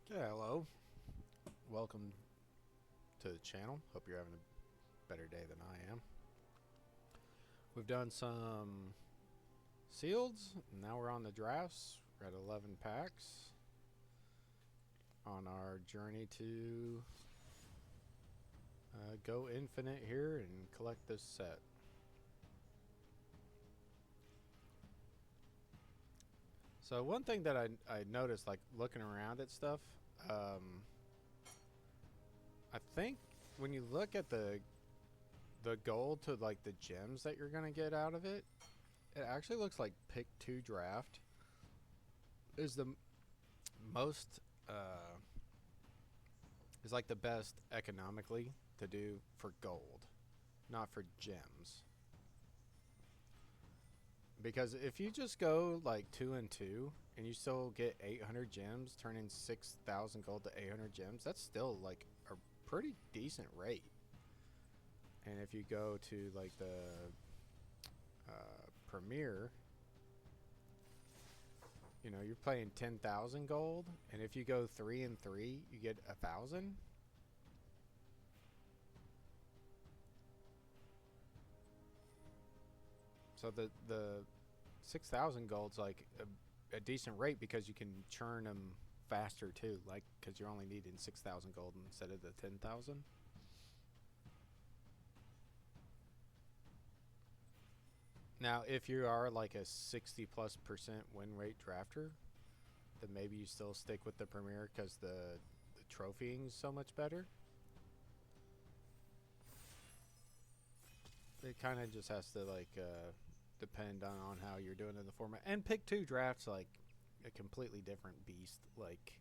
Yeah, hello. Welcome to the channel. Hope you're having a better day than I am. We've done some sealeds. Now we're on the drafts. We're at 11 packs on our journey to go infinite here and collect this set. So one thing that I noticed, like looking around at stuff, I think when you look at the gold to like the gems that you're gonna get out of it, it actually looks like pick 2 draft is the most is like the best economically to do for gold, not for gems. Because if you just go like 2 and 2 and you still get 800 gems, turning 6,000 gold to 800 gems, that's still like a pretty decent rate. And if you go to like the Premier, you know, you're playing 10,000 gold, and if you go 3 and 3, you get 1,000. So the 6,000 gold's like a decent rate because you can churn them faster too, like because you're only needing 6,000 gold instead of the 10,000. Now, if you are like a 60+% win rate drafter, then maybe you still stick with the Premier because the trophying's so much better. It kind of just has to like depend on how you're doing in the format. And pick 2 drafts like a completely different beast. Like,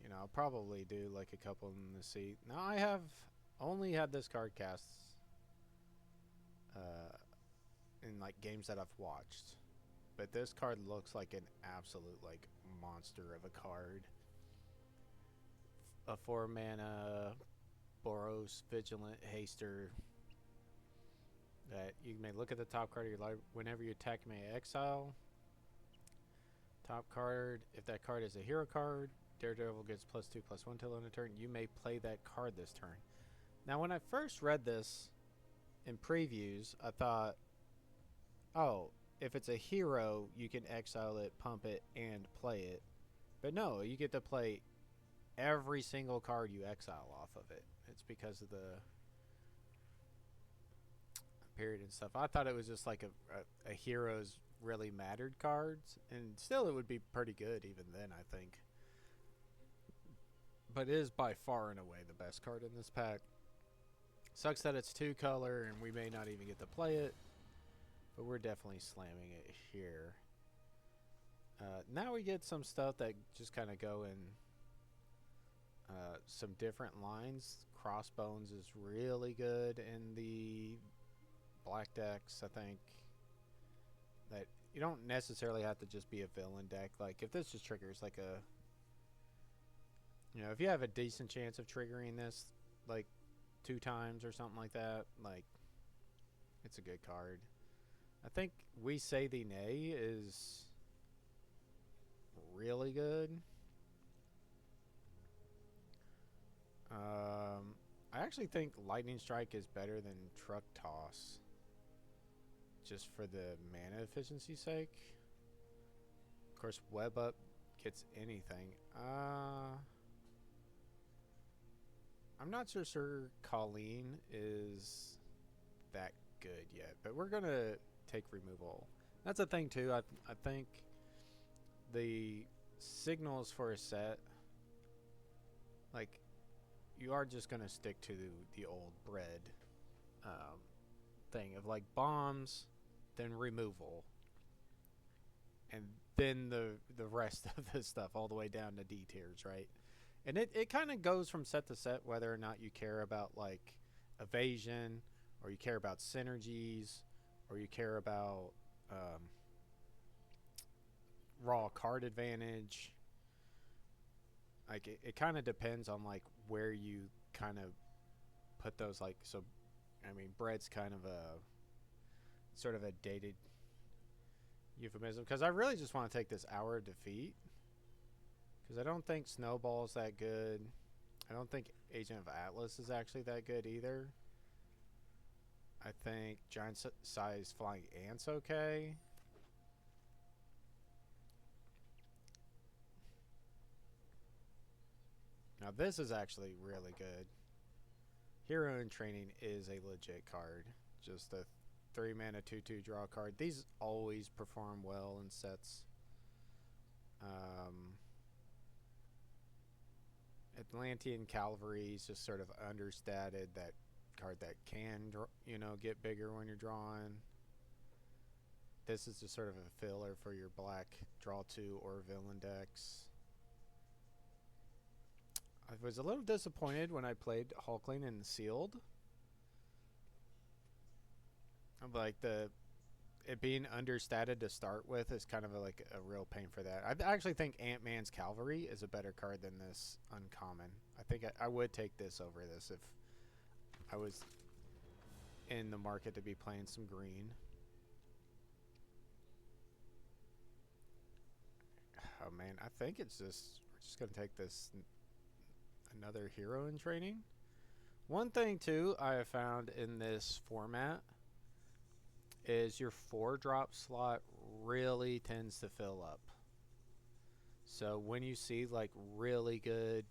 you know, I'll probably do like a couple in the seat. Now I have only had this card cast in like games that I've watched, but this card looks like an absolute like monster of a card. A 4-mana Boros Vigilant Haster that you may look at the top card of your library. Whenever you attack, you may exile top card. If that card is a hero card, Daredevil gets +2/+1 till end of turn. You may play that card this turn. Now, when I first read this in previews, I thought, oh, if it's a hero, you can exile it, pump it, and play it. But no, you get to play every single card you exile off of it. It's because of the period and stuff. I thought it was just like a hero's really mattered cards, and still it would be pretty good even then, I think. But it is by far and away the best card in this pack. Sucks that it's 2 color and we may not even get to play it, but we're definitely slamming it here. Now we get some stuff that just kind of go in some different lines. Crossbones is really good in the black decks, I think. That you don't necessarily have to just be a villain deck. Like if this just triggers like a, you know, if you have a decent chance of triggering this like 2 times or something like that, like it's a good card. I think We Say Thee Nay is really good. I actually think Lightning Strike is better than Truck Toss, just for the mana efficiency's sake. Of course, Web Up gets anything. I'm not so sure Colleen is that good yet, but we're gonna take removal. That's a thing too. I think the signals for a set, like, you are just gonna stick to the old bread thing of like bombs, then removal, and then the rest of the stuff all the way down to D tiers, right? And it kind of goes from set to set whether or not you care about like evasion, or you care about synergies, or you care about raw card advantage. Like it kind of depends on like where you kind of put those, like, so I mean bread's kind of a sort of a dated euphemism because I really just want to take this Hour of Defeat Because I don't think Snowball's that good. I don't think Agent of Atlas is actually that good either. I think Giant Size Flying Ant's okay. Now this is actually really good. Hero in Training is a legit card. Just a 3 mana 2/2 draw card. These always perform well in sets. Atlantean Cavalry is just sort of understated. That card that can, get bigger when you're drawing. This is just sort of a filler for your black draw 2 or villain decks. I was a little disappointed when I played Hulkling and Sealed. Like it being understated to start with is kind of like a real pain for that. I actually think Ant-Man's Cavalry is a better card than this uncommon. I think I would take this over this if I was in the market to be playing some green. Oh man, I think we're just gonna take this another Hero in Training. One thing too I have found in this format is your 4-drop slot really tends to fill up. So when you see like really good,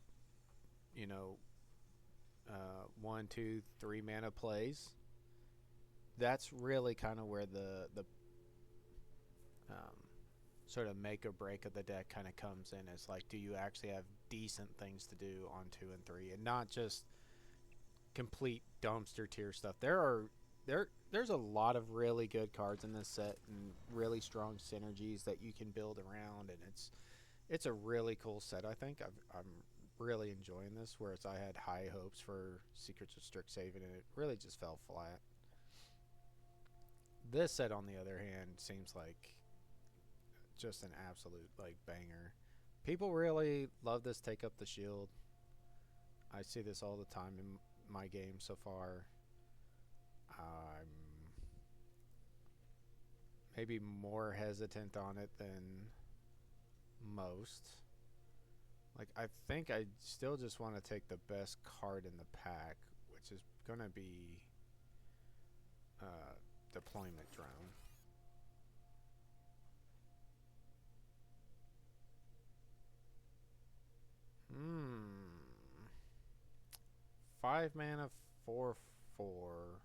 1, 2, 3 mana plays, that's really kind of where the sort of make or break of the deck kind of comes in. It's like, do you actually have decent things to do on 2 and 3, and not just complete dumpster tier stuff. There's a lot of really good cards in this set and really strong synergies that you can build around, and it's a really cool set. I think I'm really enjoying this, whereas I had high hopes for Secrets of Strixhaven and it really just fell flat. This set, on the other hand, seems like just an absolute like banger. People really love this Take Up the Shield. I see this all the time in my game so far. I'm maybe more hesitant on it than most. Like, I think I still just want to take the best card in the pack, which is going to be Deployment Drone. 5 mana, 4/4.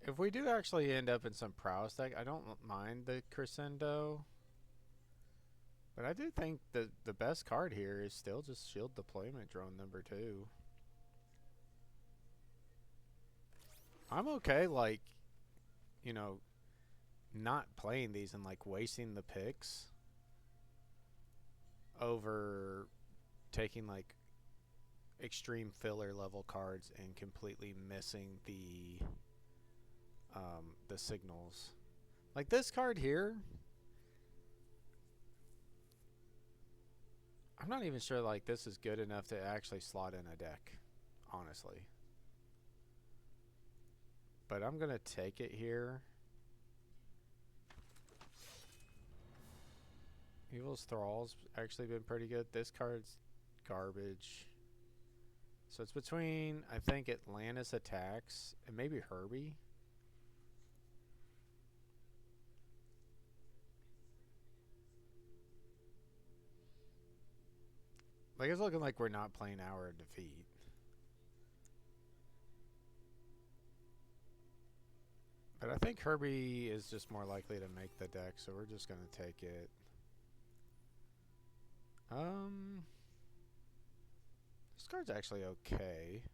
If we do actually end up in some prowess deck, I don't mind the Crescendo. But I do think the best card here is still just Shield Deployment Drone number 2. I'm okay, like, not playing these and, like, wasting the picks over taking, like, extreme filler level cards and completely missing the signals. Like this card here, I'm not even sure like this is good enough to actually slot in a deck, honestly. But I'm gonna take it here. Evil's Thrall's actually been pretty good. This card's garbage. So it's between, I think, Atlantis Attacks and maybe Herbie. Like, it's looking like we're not playing Hour of Defeat. But I think Herbie is just more likely to make the deck, so we're just going to take it. This card's actually okay.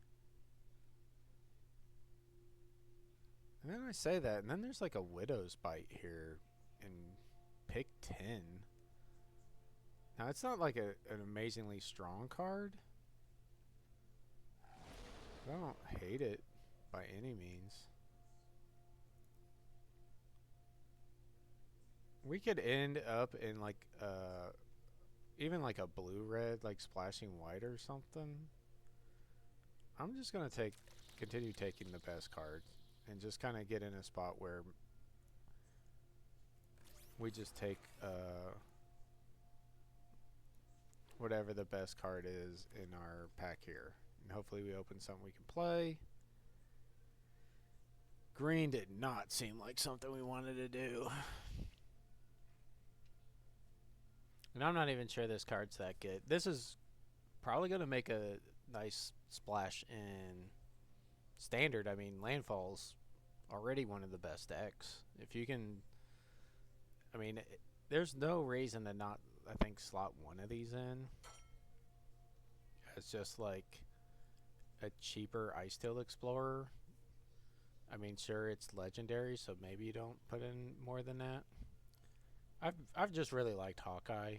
And then I say that, and then there's like a Widow's Bite here in pick 10. Now, it's not like an amazingly strong card. I don't hate it by any means. We could end up in like even like a blue-red, like splashing white or something. I'm just gonna continue taking the best card, and just kind of get in a spot where we just take whatever the best card is in our pack here, and hopefully we open something we can play. Green did not seem like something we wanted to do. And I'm not even sure this card's that good. This is probably going to make a nice splash in Standard. I mean, Landfall's already one of the best decks. If you can... I mean, there's no reason to not, I think, slot one of these in. It's just like a cheaper Ice Tail Explorer. I mean, sure, it's legendary, so maybe you don't put in more than that. I've just really liked Hawkeye.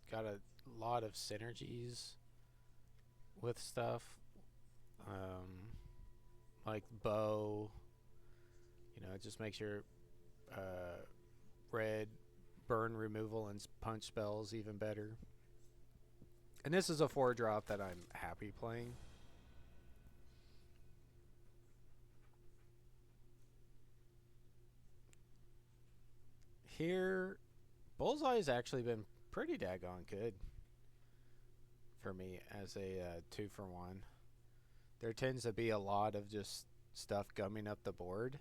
Got a lot of synergies with stuff, like bow. You know, it just makes your red burn removal and punch spells even better. And this is a 4-drop that I'm happy playing. Here, Bullseye's actually been pretty daggone good for me as a 2-for-1. There tends to be a lot of just stuff gumming up the board,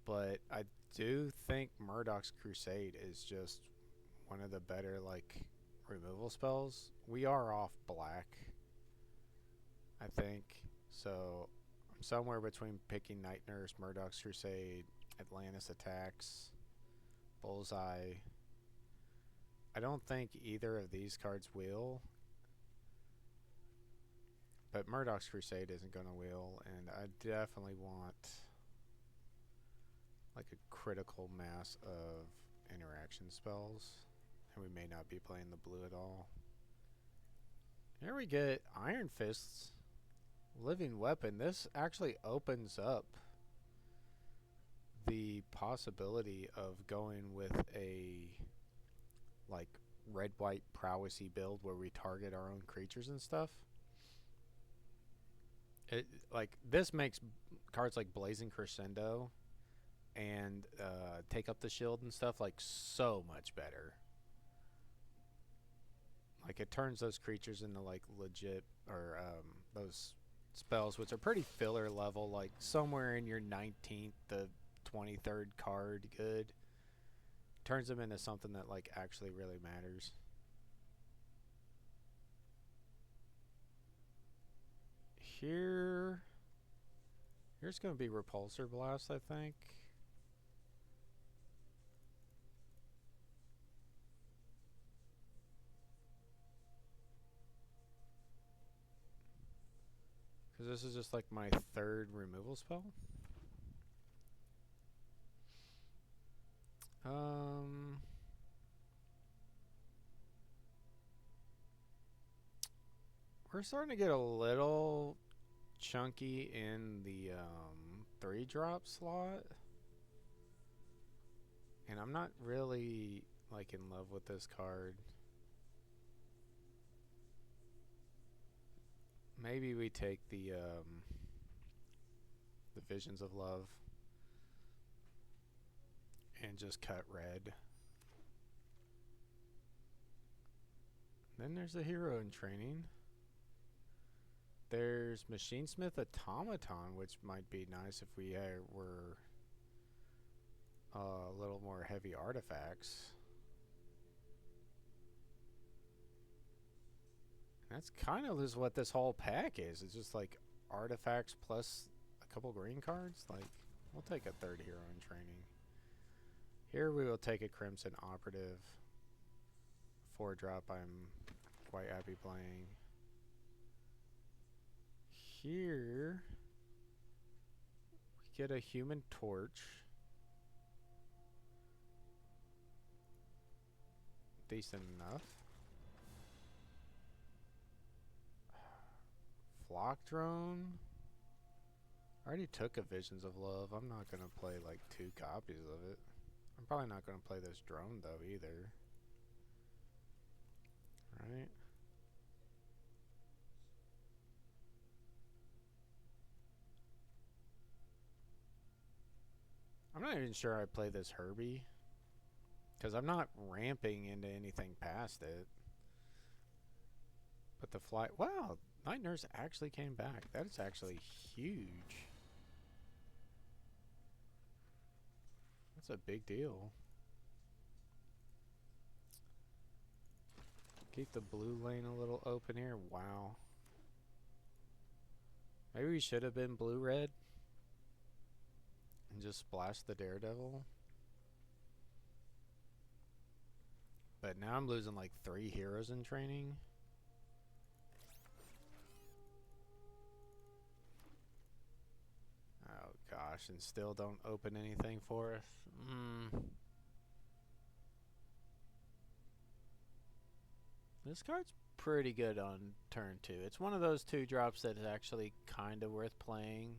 but I do think Murdoch's Crusade is just one of the better like removal spells. We are off black, I think, so I'm somewhere between picking Night Nurse, Murdoch's Crusade, Atlantis Attacks, Bullseye. I don't think either of these cards will, but Murdoch's Crusade isn't going to wheel, and I definitely want like a critical mass of interaction spells, and we may not be playing the blue at all. Here we get Iron Fist's Living Weapon. This actually opens up the possibility of going with a like red-white prowessy build where we target our own creatures and stuff. It like this makes cards like Blazing Crescendo and Take Up the Shield and stuff like so much better. Like it turns those creatures into like legit, or those spells which are pretty filler level, like somewhere in your 19th to 23rd card good. Turns them into something that like actually really matters. Here's going to be Repulsor Blast, I think. Because this is just like my 3rd removal spell. We're starting to get a little chunky in the 3-drop slot, and I'm not really like in love with this card. Maybe we take the Visions of Love and just cut red. Then there's the Hero in Training. There's Machinesmith Automaton, which might be nice if we were a little more heavy artifacts. That's kind of is what this whole pack is. It's just like artifacts plus a couple green cards. Like, we'll take a 3rd Hero in Training. Here we will take a Crimson Operative. 4-drop I'm quite happy playing. Here we get a Human Torch. Decent enough. Flock Drone. I already took a Visions of Love. I'm not going to play like 2 copies of it. I'm probably not going to play this drone though either. Right? I'm not even sure I play this Herbie. Because I'm not ramping into anything past it. But the fly... Wow! Night Nurse actually came back. That is actually huge. That's a big deal. Keep the blue lane a little open here. Wow. Maybe we should have been blue-red. And just splash the Daredevil. But now I'm losing like 3 heroes in training. Oh gosh, and still don't open anything for us. This card's pretty good on turn 2. It's one of those 2 drops that is actually kind of worth playing.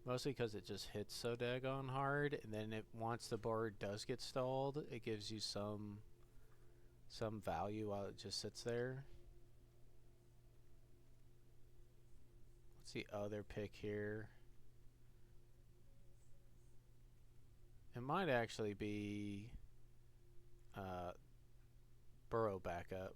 Mostly because it just hits so daggone hard, and then once the board does get stalled, it gives you some value while it just sits there. What's the other pick here? It might actually be Burrow backup.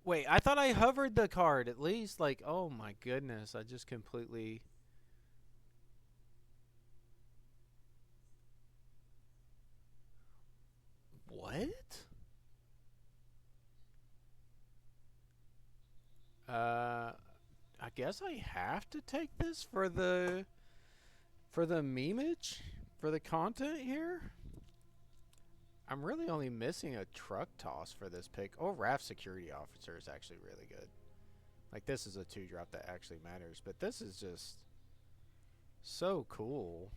Wait, I thought I hovered the card at least. Like, oh my goodness, I just completely... What? I guess I have to take this for the memeage, for the content here. I'm really only missing a truck toss for this pick. Oh, Raft Security Officer is actually really good. Like, this is a 2-drop that actually matters, but this is just so cool.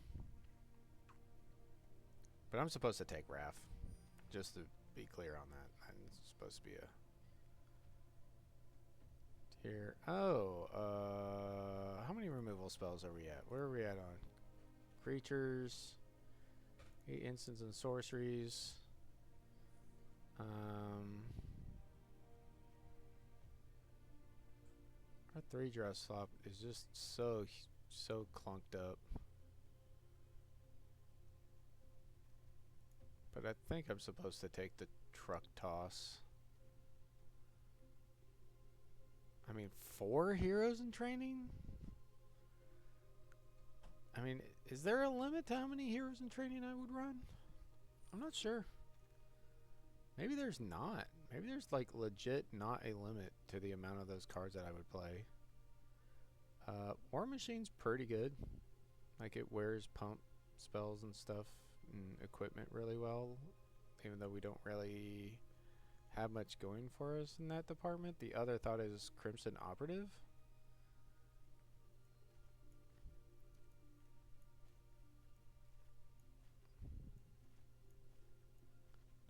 But I'm supposed to take Raft, just to be clear on that. I'm supposed to be a tier. Oh, how many removal spells are we at? Where are we at on creatures? 8 instants and sorceries. Our 3-draw slot is just so clunked up. But I think I'm supposed to take the truck toss. I mean, 4 heroes in training? I mean, is there a limit to how many heroes in training I would run? I'm not sure. Maybe there's not. Maybe there's like legit not a limit to the amount of those cards that I would play. War Machine's pretty good. Like, it wears pump spells and stuff and equipment really well, even though we don't really have much going for us in that department. The other thought is Crimson Operative.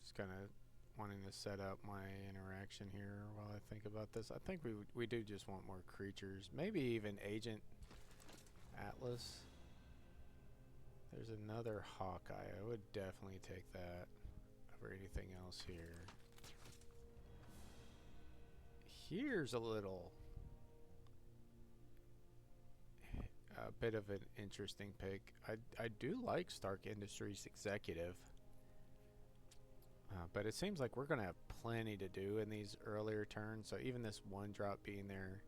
Just kind of wanting to set up my interaction here while I think about this. I think we do just want more creatures. Maybe even Agent Atlas. There's another Hawkeye. I would definitely take that over anything else here. Here's a bit of an interesting pick. I do like Stark Industries Executive. But it seems like we're going to have plenty to do in these earlier turns. So even this 1-drop being there,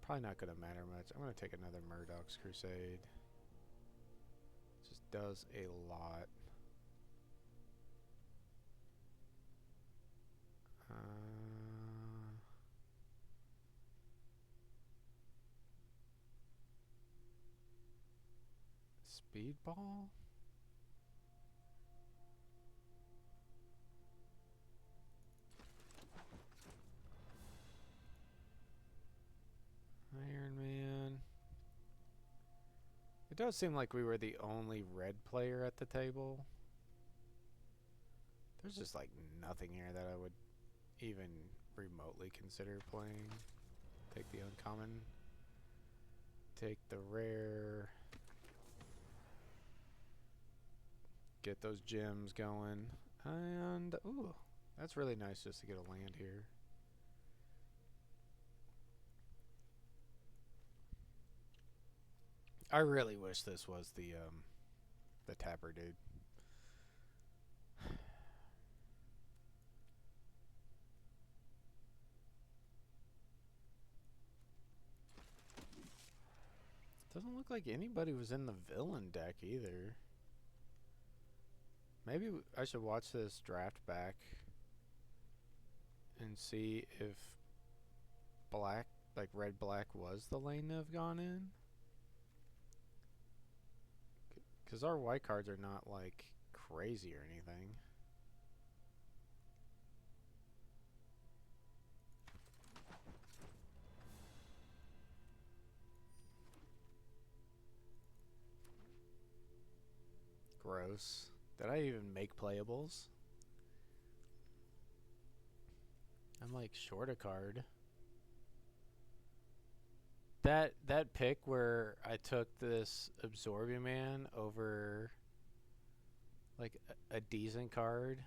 probably not going to matter much. I'm going to take another Murdoch's Crusade. Just does a lot. Speedball? Iron Man. It does seem like we were the only red player at the table. There's just like nothing here that I would even remotely consider playing. Take the uncommon. Take the rare. Get those gems going. And, ooh, that's really nice just to get a land here. I really wish this was the tapper dude. Doesn't look like anybody was in the villain deck either. Maybe I should watch this draft back and see if black, like red black, was the lane to have gone in. Because our white cards are not like crazy or anything. Gross. Did I even make playables? I'm like short a card. That pick where I took this Absorbing Man over like a decent card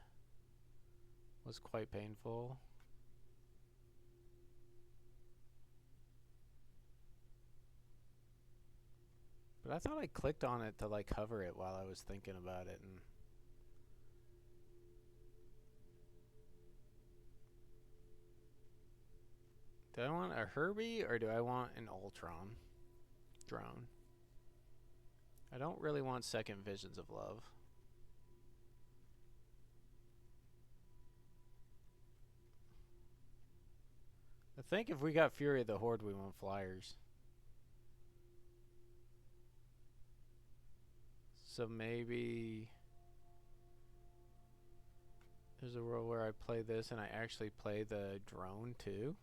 was quite painful. But I thought I clicked on it to like cover it while I was thinking about it, and do I want a Herbie or do I want an Ultron drone? I don't really want second Visions of Love. I think if we got Fury of the Horde, we want flyers. So maybe there's a world where I play this and I actually play the drone too.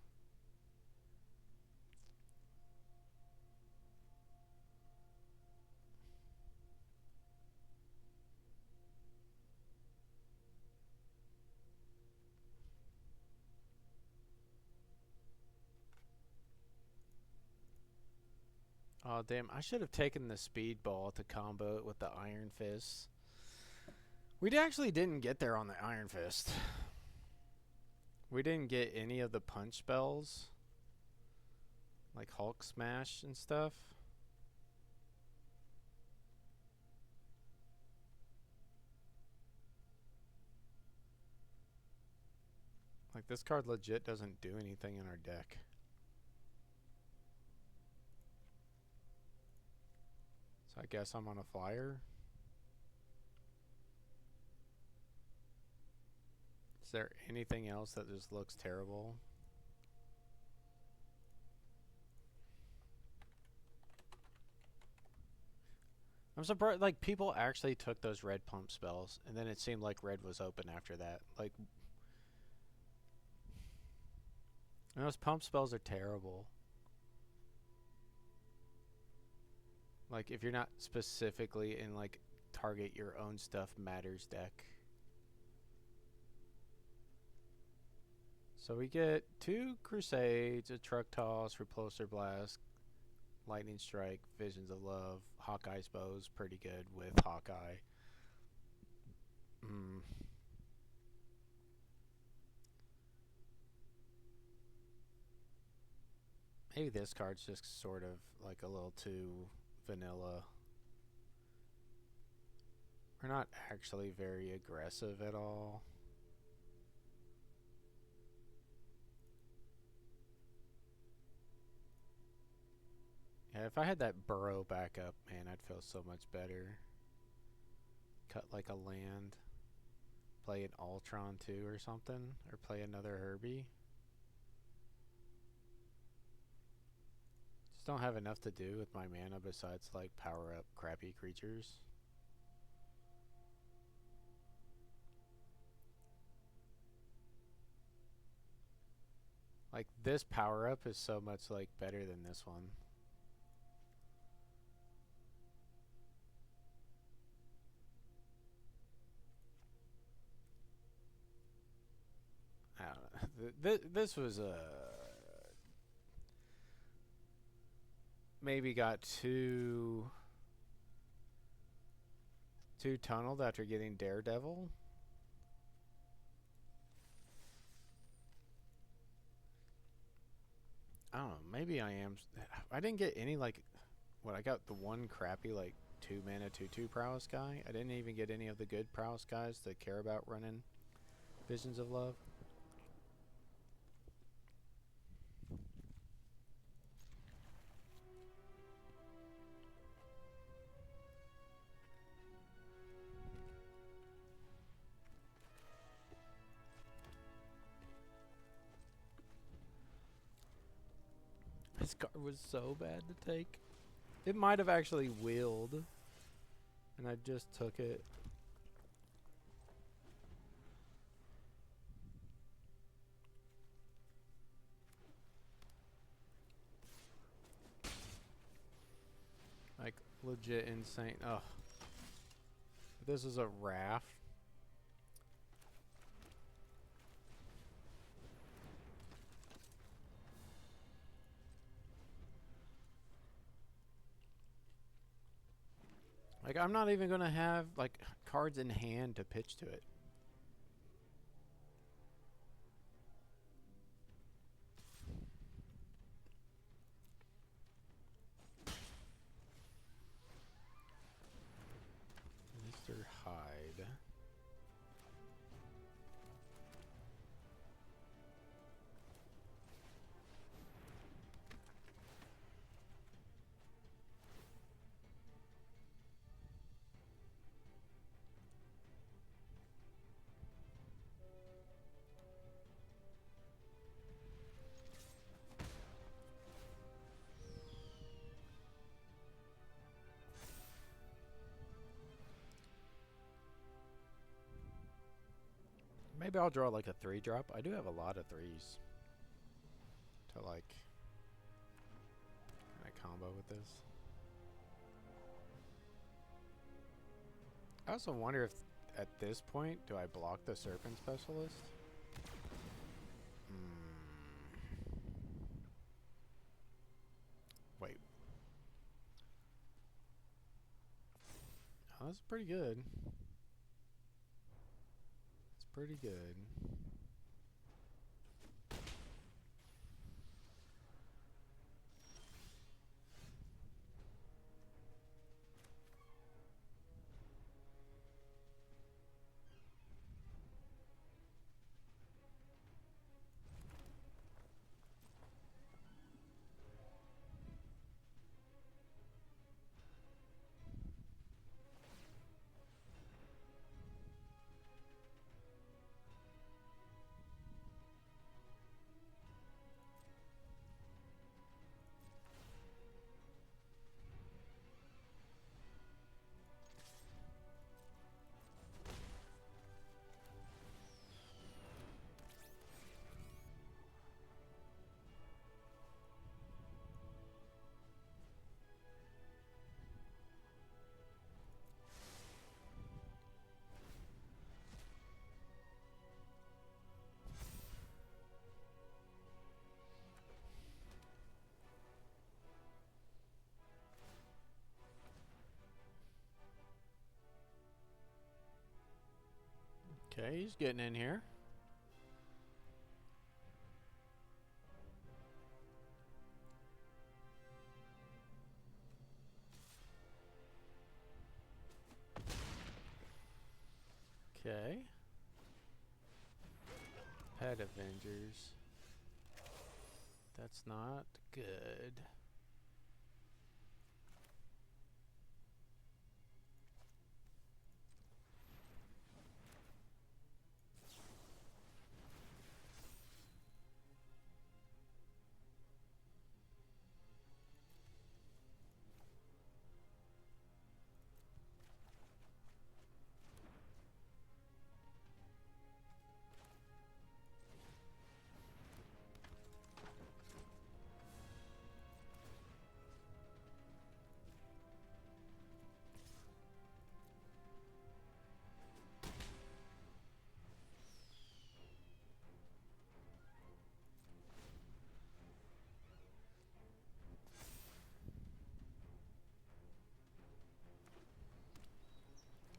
Oh damn, I should have taken the Speedball to combo it with the Iron Fist. We actually didn't get there on the Iron Fist. We didn't get any of the punch spells, like Hulk Smash and stuff. Like, this card legit doesn't do anything in our deck. So I guess I'm on a flyer. Is there anything else that just looks terrible? I'm surprised, like, people actually took those red pump spells, and then it seemed like red was open after that. Like, and those pump spells are terrible. Like, if you're not specifically in, like, target your own stuff matters deck. So we get 2 Crusades, a Truck Toss, Repulsor Blast, Lightning Strike, Visions of Love, Hawkeye's Bow's pretty good with Hawkeye. Maybe this card's just sort of like a little too vanilla. We're not actually very aggressive at all. Yeah, if I had that Burrow back up, man, I'd feel so much better. Cut like a land. Play an Ultron too or something. Or play another Herbie. Just don't have enough to do with my mana besides like power up crappy creatures. Like, this power up is so much like better than this one. I don't know. This was maybe got too tunneled after getting Daredevil. I don't know. Maybe I am. I didn't get any like. What I got the one crappy like 2 mana 2/2 prowess guy. I didn't even get any of the good prowess guys that care about running Visions of Love. This card was so bad to take. It might have actually wheeled, and I just took it. Like, legit insane. Ugh. This is a raft. Like, I'm not even gonna have, like, cards in hand to pitch to it. Mr. Hyde. Maybe I'll draw like a 3-drop. I do have a lot of 3s to like kind of combo with this. I also wonder if at this point do I block the Serpent Specialist? Wait. Oh, that's pretty good. It's pretty good. Okay, he's getting in here. Okay. Pet Avengers. That's not good.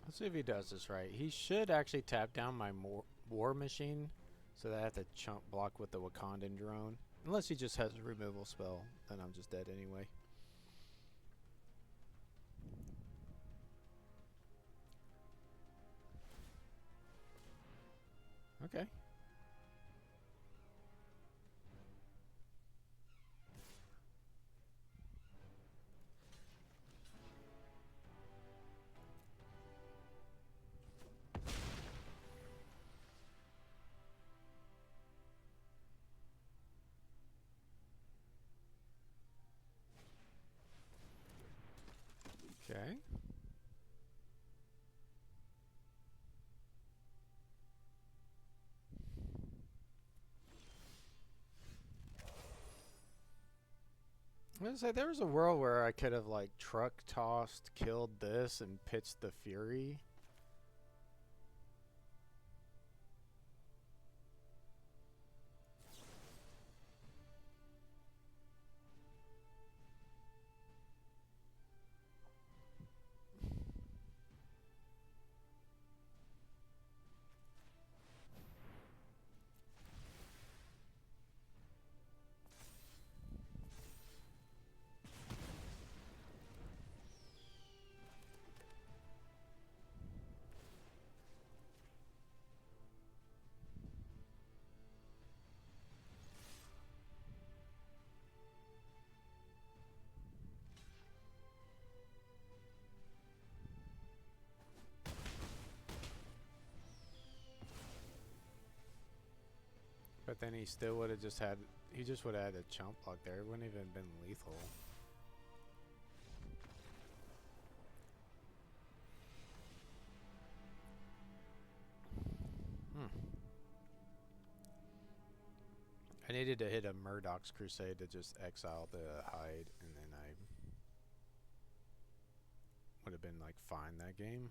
Let's see if he does this right. He should actually tap down my war machine so that I have to chump block with the Wakandan drone. Unless he just has a removal spell, then I'm just dead anyway. Okay. Okay. I was gonna say there was a world where I could have like truck tossed, killed this, and pitched the Fury. But then he still would have just had. He just would have had a chump block there. It wouldn't even been lethal. Hmm. I needed to hit a Murdoch's Crusade to just exile the hide, and then I would have been like fine that game.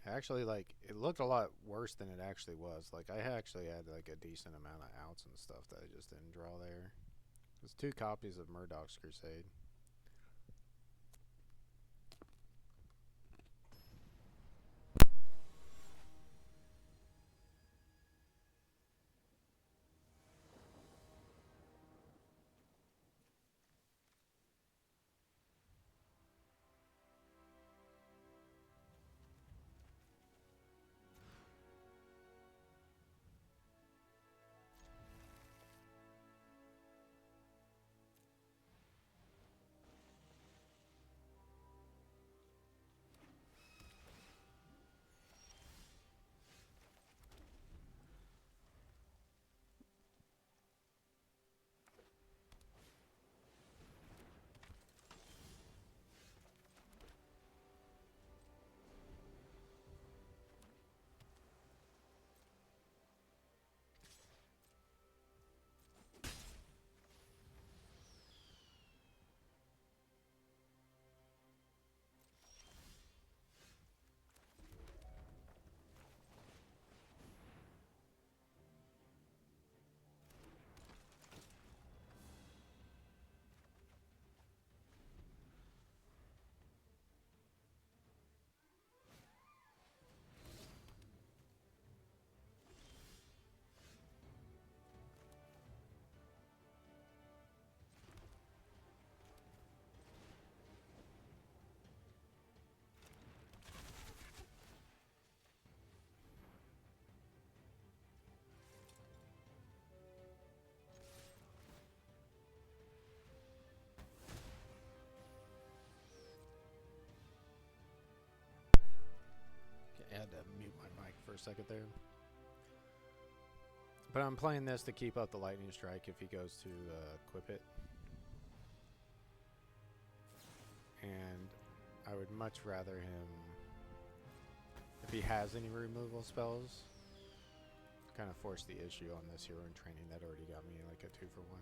Actually, like it looked a lot worse than it actually was. Like I actually had like a decent amount of outs and stuff that I just didn't draw there. There's 2 copies of Murdoch's Crusade. I had to mute my mic for a second there. But I'm playing this to keep up the lightning strike if he goes to equip it. And I would much rather him, if he has any removal spells, kind of force the issue on this hero in training that already got me like a 2-for-1.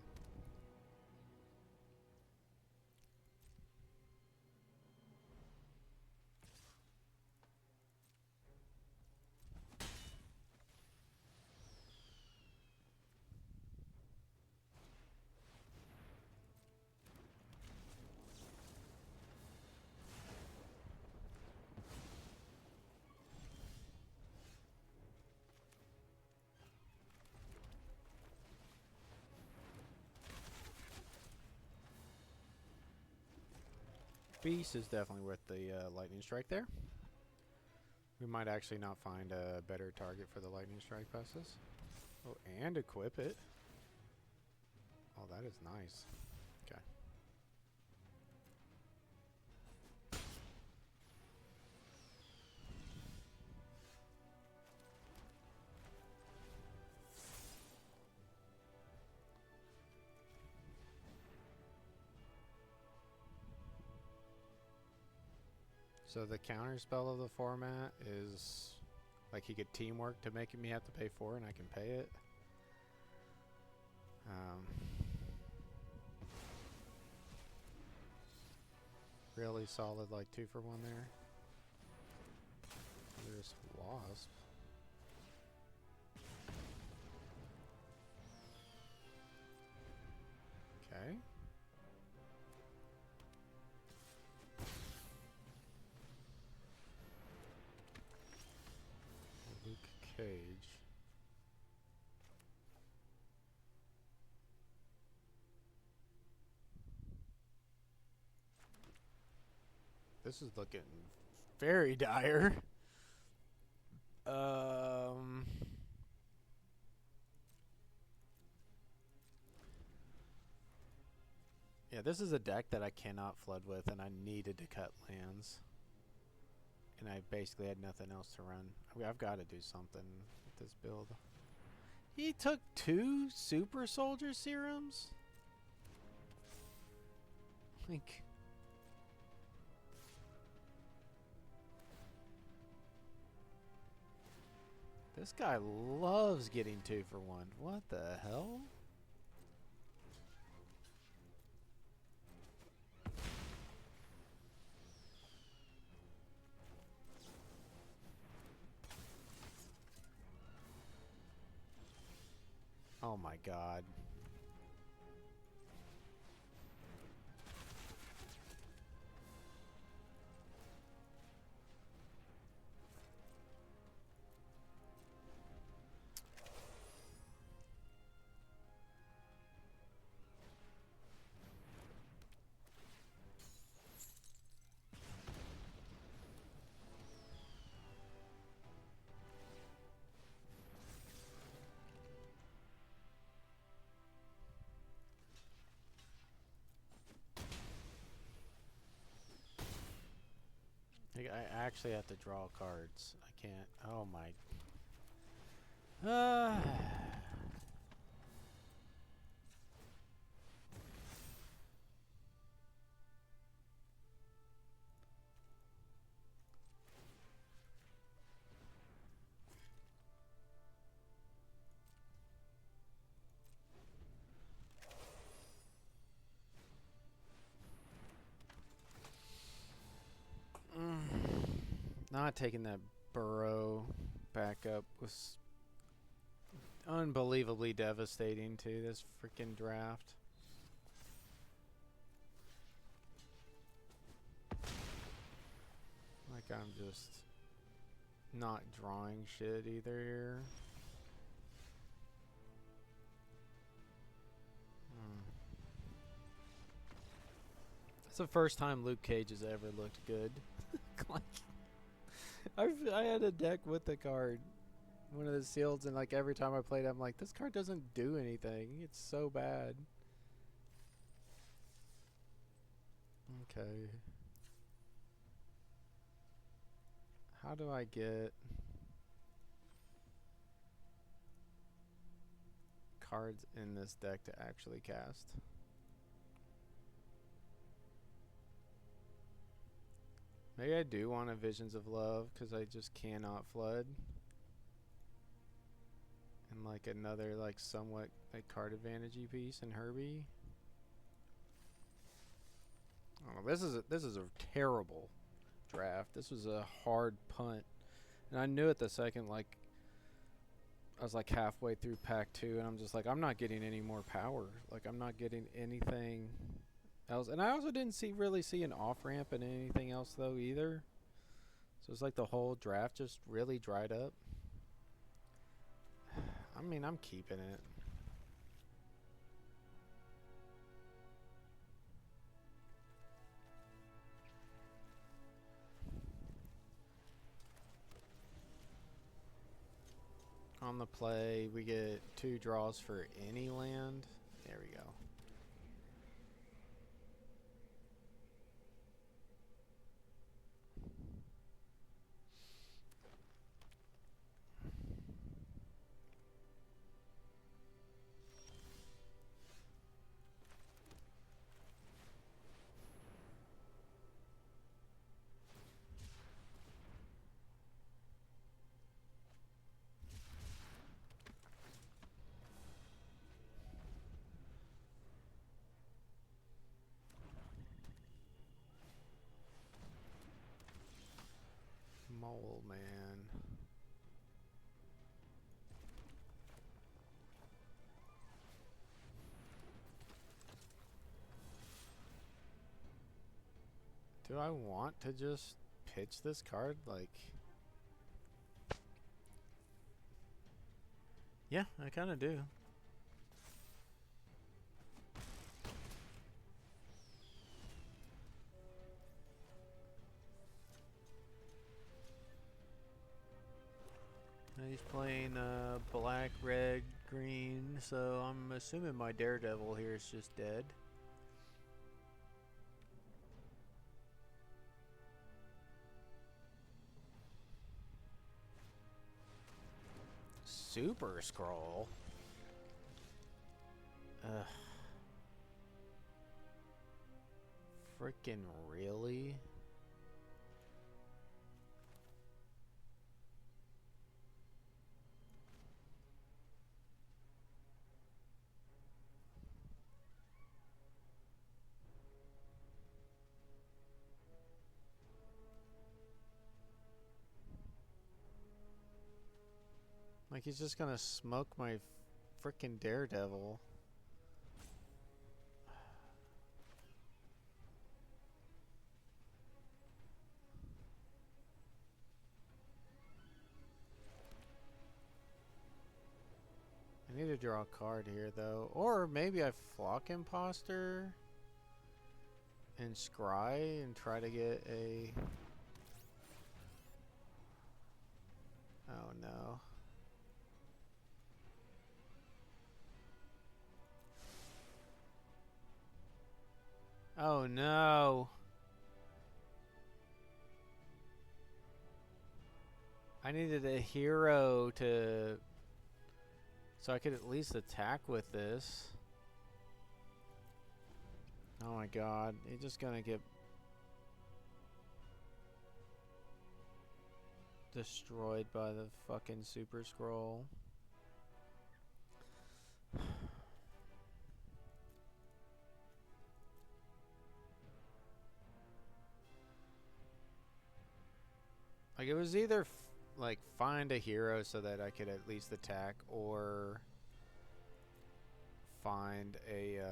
Beast is definitely worth the lightning strike there. We might actually not find a better target for the lightning strike passes. Oh, and equip it. Oh, that is nice. Okay. So the counter spell of the format is like he could teamwork to make me have to pay 4 and I can pay it. Really solid, like 2 for 1 there. There's Wasp. Okay. Luke Cage. This is looking very dire. Yeah, this is a deck that I cannot flood with, and I needed to cut lands. And I basically had nothing else to run. I mean, I've got to do something with this build. He took 2 Super Soldier Serums? Like... This guy loves getting 2 for 1. What the hell? Oh my god. I actually have to draw cards. I can't. Oh my. Not taking that burrow back up was unbelievably devastating to this freaking draft. Like I'm just not drawing shit either here. It's the first time Luke Cage has ever looked good. Like, I had a deck with the card, one of the seals, and like every time I played it, I'm like, this card doesn't do anything. It's so bad. Okay. How do I get cards in this deck to actually cast? Maybe I do want a Visions of Love because I just cannot flood. And like another like somewhat like card advantage-y piece in Herbie. Oh, this is a terrible draft. This was a hard punt. And I knew it the second like I was like halfway through pack 2 and I'm just like, I'm not getting any more power. Like I'm not getting anything else. And I also didn't really see an off ramp and anything else though either. So it's like the whole draft just really dried up. I mean, I'm keeping it. on the play. We get 2 draws for any land. There we go. Mole man. Do I want to just pitch this card? Like, yeah, I kind of do. He's playing black, red, green, so I'm assuming my Daredevil here is just dead. Super-Skrull? Ugh. Frickin' really? Like, he's just gonna smoke my frickin' Daredevil. I need to draw a card here, though. Or maybe I Flock Imposter and Scry and try to get a... Oh, no. Oh, no. I needed a hero to... so I could at least attack with this. Oh my god. He's just gonna get... destroyed by the fucking Super-Skrull. Like, it was either like find a hero so that I could at least attack, or find a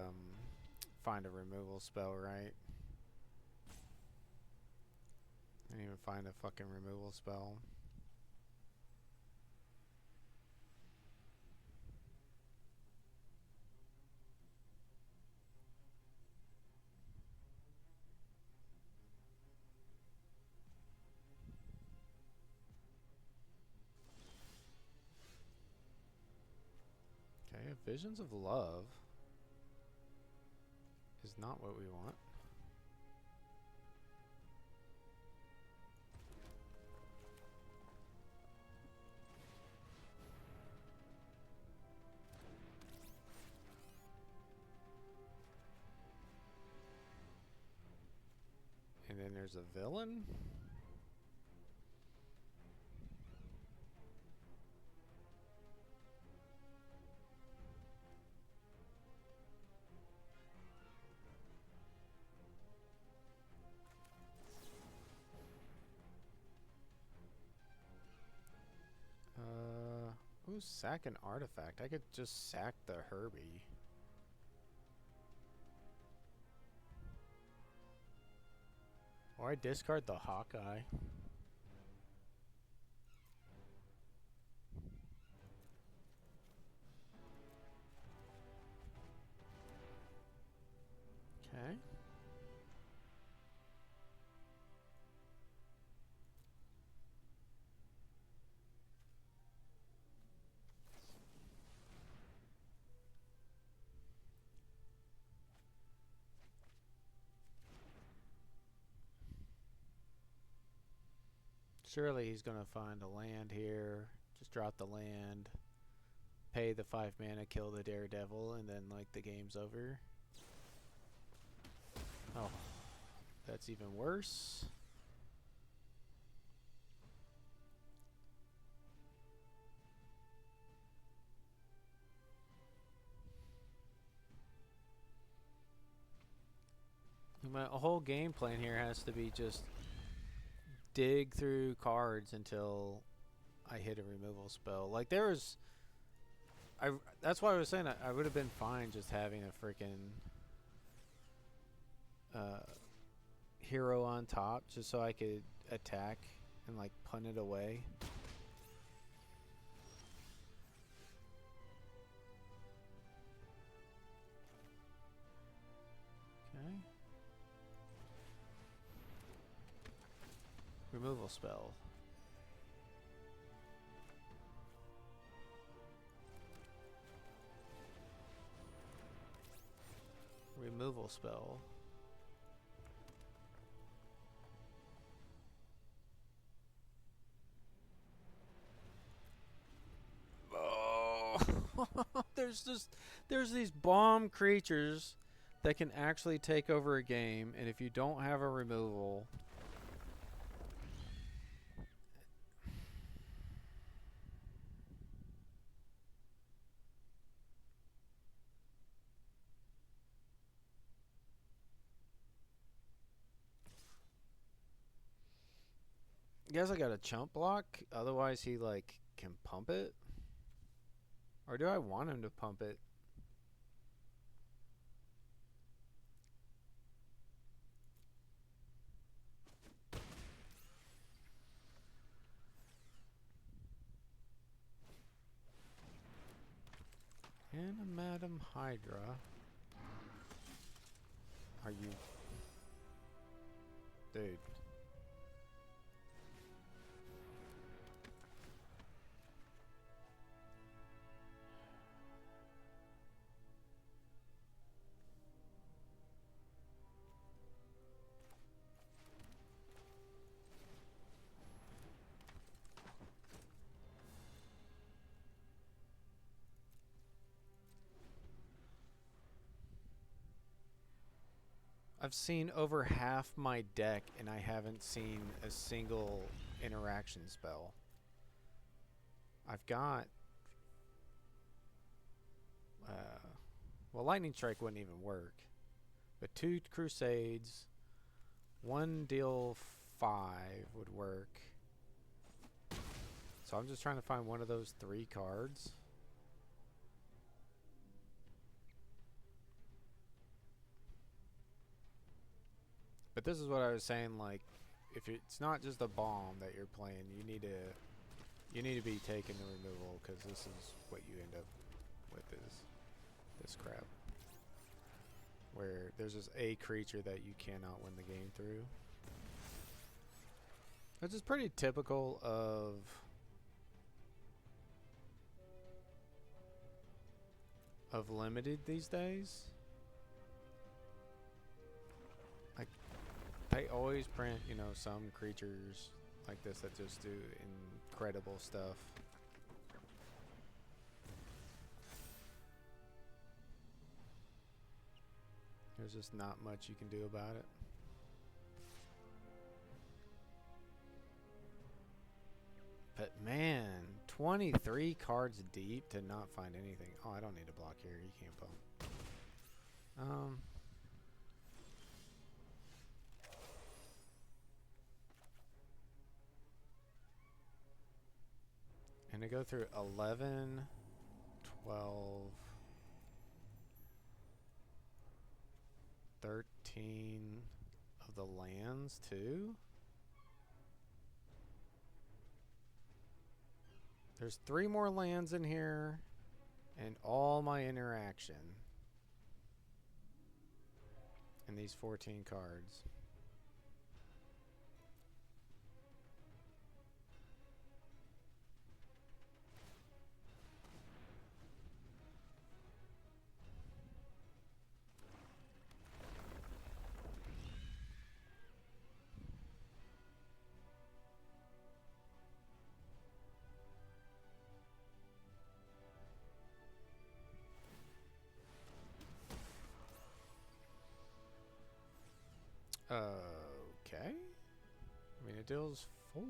removal spell, right? I didn't even find a fucking removal spell. Okay, Visions of Love is not what we want. And then there's a villain. Ooh, sack an artifact. I could just sack the Herbie. Or I discard the Hawkeye. Okay. Surely he's gonna find a land here. Just drop the land. Pay the 5 mana, kill the Daredevil, and then like the game's over. Oh, that's even worse. My whole game plan here has to be just dig through cards until I hit a removal spell. Like there was, that's why I was saying I would have been fine just having a freaking hero on top, just so I could attack and like punt it away. Okay. Removal spell. Removal spell. Oh. there's these bomb creatures that can actually take over a game, and if you don't have a removal, I guess I got a chump block, otherwise he like can pump it. Or do I want him to pump it? Madam Hydra. Are you... Dude. I've seen over half my deck and I haven't seen a single interaction spell. I've got... well, Lightning Strike wouldn't even work. But 2 Crusades, 1 deal 5 would work. So I'm just trying to find one of those 3 cards. But this is what I was saying, like, if it's not just a bomb that you're playing, you need to be taking the removal, because this is what you end up with is this crap. Where there's just a creature that you cannot win the game through. Which is pretty typical of limited these days. Like, they always print, you know, some creatures like this that just do incredible stuff. There's just not much you can do about it. But man, 23 cards deep to not find anything. Oh, I don't need a block here. You can't pump. And I go through 11, 12, 13 of the lands too. There's 3 more lands in here and all my interaction. And these 14 cards. Okay. I mean, it deals 4.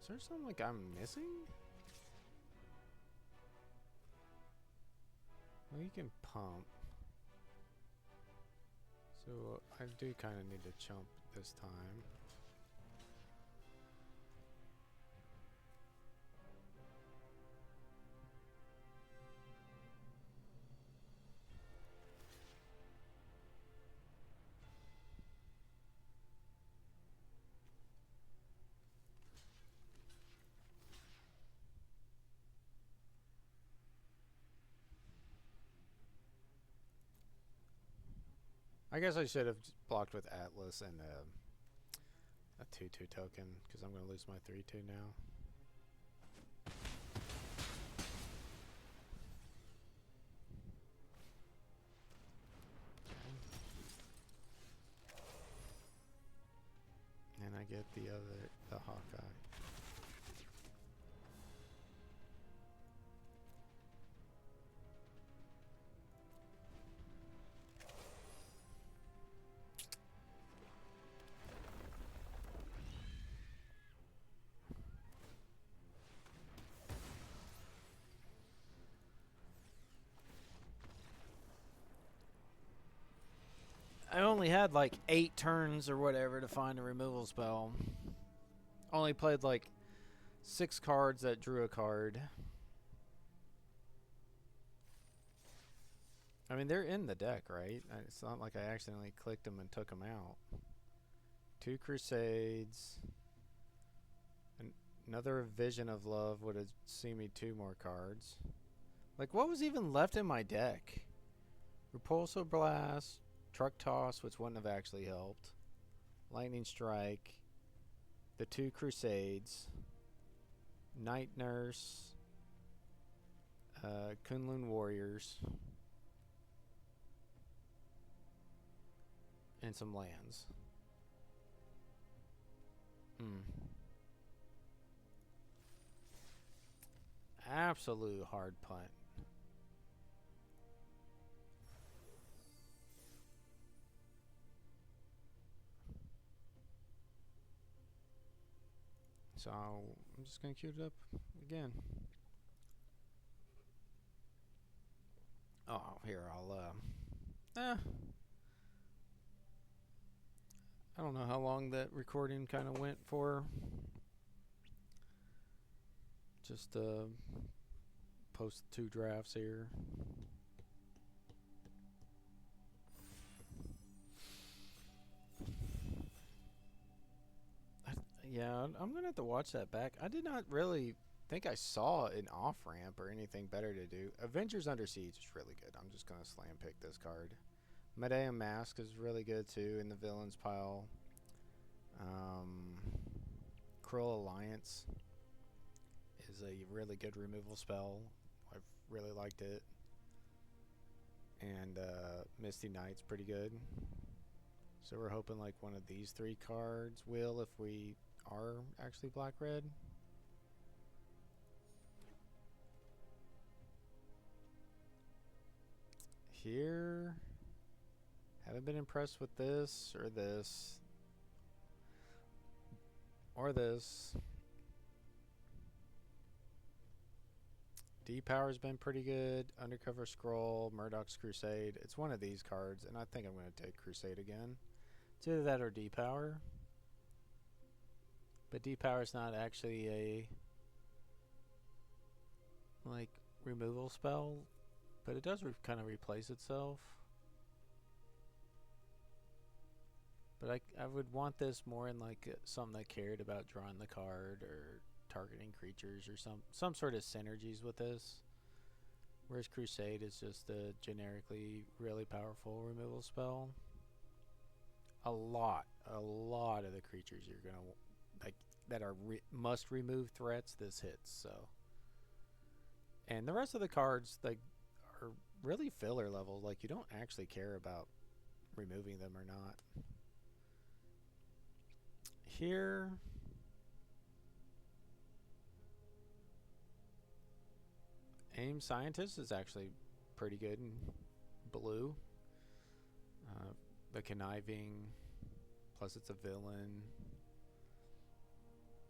Is there something like I'm missing? Well, you can pump. So I do kind of need to chump this time. I guess I should have blocked with Atlas and a 2/2 token, because I'm going to lose my 3/2 now. And I get the Hawkeye. I only had like 8 turns or whatever to find a removal spell. Only played like 6 cards that drew a card. I mean, they're in the deck, right? It's not like I accidentally clicked them and took them out. 2 Crusades. Another Vision of Love would have seen me 2 more cards. Like, what was even left in my deck? Repulsor Blast, Truck Toss, which wouldn't have actually helped. Lightning Strike. The 2 Crusades. Night Nurse. Kunlun Warriors. And some lands. Absolute hard punt. So I'm just gonna queue it up again. Oh, here I'll I don't know how long that recording kind of went for. Just post 2 drafts here. Yeah, I'm gonna have to watch that back. I did not really think I saw an off ramp or anything better to do. Avengers Under Siege is really good. I'm just gonna slam pick this card. Medea Mask is really good too in the villains pile. Krull Alliance is a really good removal spell. I've really liked it. And Misty Knight's pretty good. So we're hoping like one of these 3 cards will if we are actually black-red. Here, haven't been impressed with this or this or this. D-Power's been pretty good. Undercover Scroll, Murdoch's Crusade. It's one of these cards, and I think I'm going to take Crusade again. It's either that or D-Power. But D-Power's not actually a like removal spell, but it does kind of replace itself. But I would want this more in like something that cared about drawing the card or targeting creatures or some sort of synergies with this. Whereas Crusade is just a generically really powerful removal spell. A lot of the creatures you're gonna like that are must remove threats, this hits. So, and the rest of the cards like are really filler level. Like you don't actually care about removing them or not. Here, AIM Scientist is actually pretty good in blue. The conniving, plus it's a villain.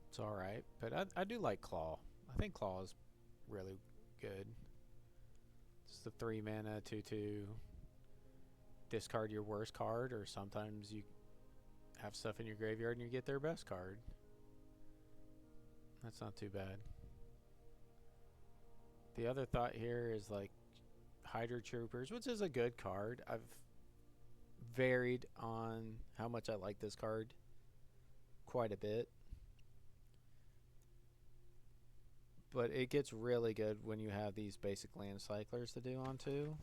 It's alright, but I do like Claw. I think Claw is really good. It's the 3 mana, 2/2. Discard your worst card, or sometimes you have stuff in your graveyard and you get their best card. That's not too bad. The other thought here is like Hydra Troopers, which is a good card. I've varied on how much I like this card quite a bit. But it gets really good when you have these basic land cyclers to do on too.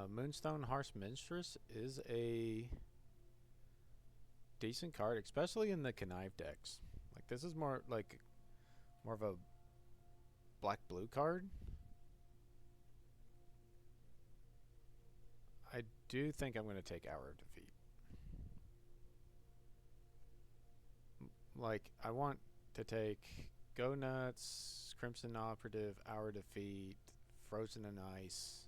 Moonstone Harsh Minstress is a decent card, especially in the connive decks. Like this is more of a black-blue card. I do think I'm going to take Hour of Defeat. Like, I want to take Go Nuts, Crimson Operative, Hour of Defeat, Frozen in Ice.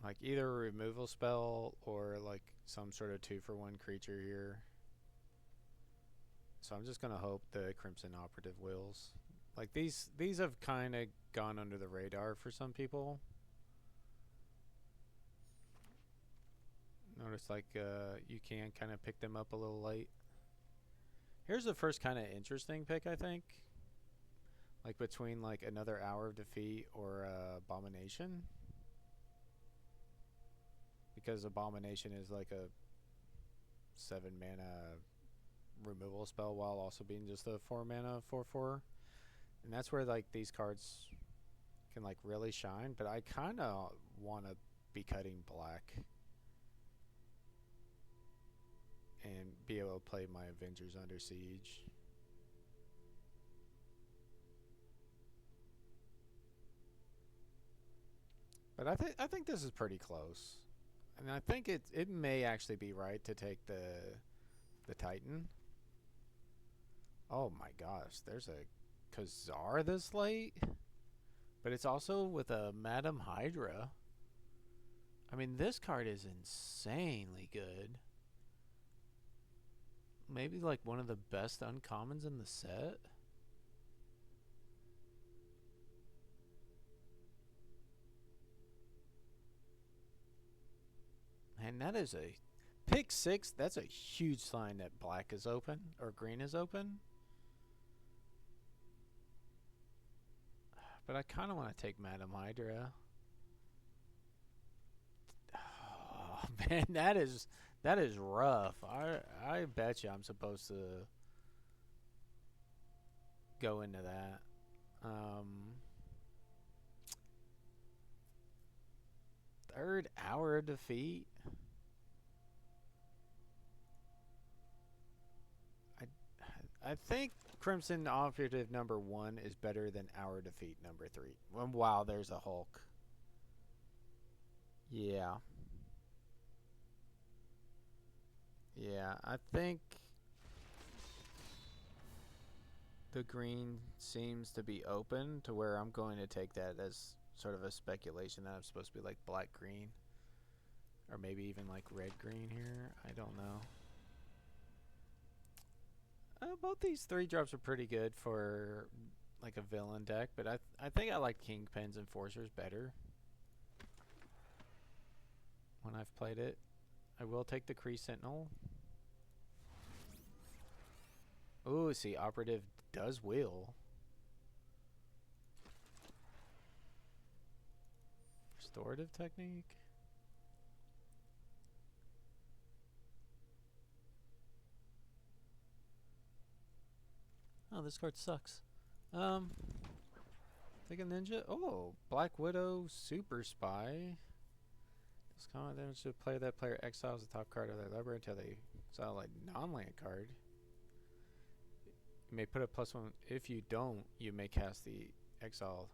Like either a removal spell or like some sort of 2-for-1 creature here. So I'm just gonna hope the Crimson Operative wills. Like these have kind of gone under the radar for some people. Notice like you can kind of pick them up a little late. Here's the first kind of interesting pick, I think. Like between like another Hour of Defeat or Abomination. Because Abomination is like a 7 mana removal spell while also being just a 4 mana 4/4. And that's where like these cards can like really shine, but I kind of want to be cutting black and be able to play my Avengers Under Siege. But I think this is pretty close. And I think it may actually be right to take the Titan. Oh my gosh, there's a Khazar this late? But it's also with a Madam Hydra. I mean, this card is insanely good. Maybe like one of the best uncommons in the set. And that is a pick 6. That's a huge sign that black is open or green is open. But I kind of want to take Madam Hydra. Oh man, that is rough. I bet you I'm supposed to go into that. Third Hour of Defeat. I think Crimson Operative number 1 is better than Hour Defeat number 3. Wow, there's a Hulk. Yeah. Yeah, I think the green seems to be open to where I'm going to take that as sort of a speculation that I'm supposed to be like black-green. Or maybe even like red-green here. I don't know. Both these 3-drops are pretty good for like a villain deck, but I think I like Kingpins and Enforcers better when I've played it. I will take the Kree Sentinel. Ooh, see, Operative does wheel. Restorative Technique. Oh, this card sucks. Take a ninja. Oh, Black Widow Super Spy. This common damage to a player. That player exiles the top card of their library until they exile a non-land card. You may put a +1. If you don't, you may cast the exile.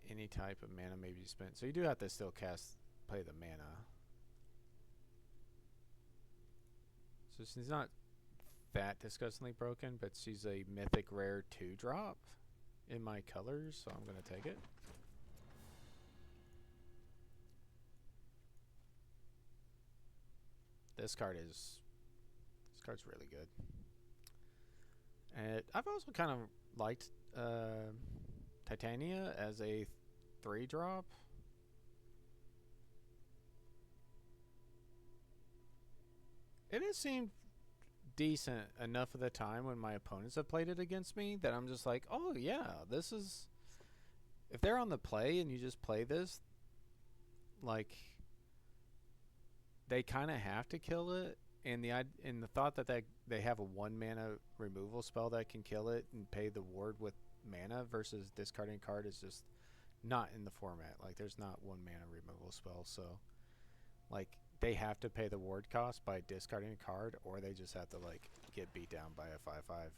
Any type of mana may be spent. So you do have to still play the mana. So she's not that disgustingly broken, but she's a mythic rare 2-drop in my colors, so I'm going to take it. This card's really good. And I've also kind of liked Titania as a 3-drop. It has seemed decent enough of the time when my opponents have played it against me that I'm just like, oh yeah, this is... If they're on the play and you just play this, like, they kind of have to kill it, and the thought that they have a 1-mana removal spell that can kill it and pay the ward with mana versus discarding a card is just not in the format. Like, there's not 1-mana removal spell, so like they have to pay the ward cost by discarding a card, or they just have to like get beat down by a 5/5.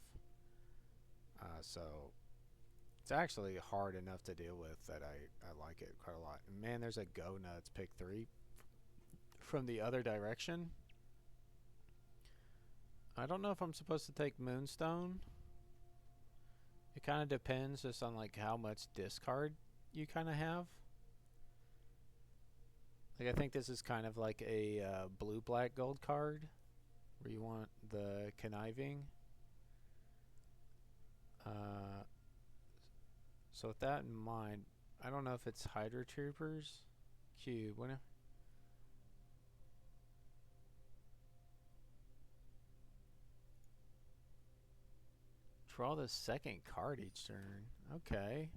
So it's actually hard enough to deal with that I like it quite a lot. And man, there's a go nuts pick 3 from the other direction. I don't know if I'm supposed to take Moonstone. It kind of depends just on like how much discard you kind of have. Like, I think this is kind of like a blue black gold card where you want the conniving. So with that in mind, I don't know if it's Hydra Troopers. Q, when draw the second card each turn. Okay.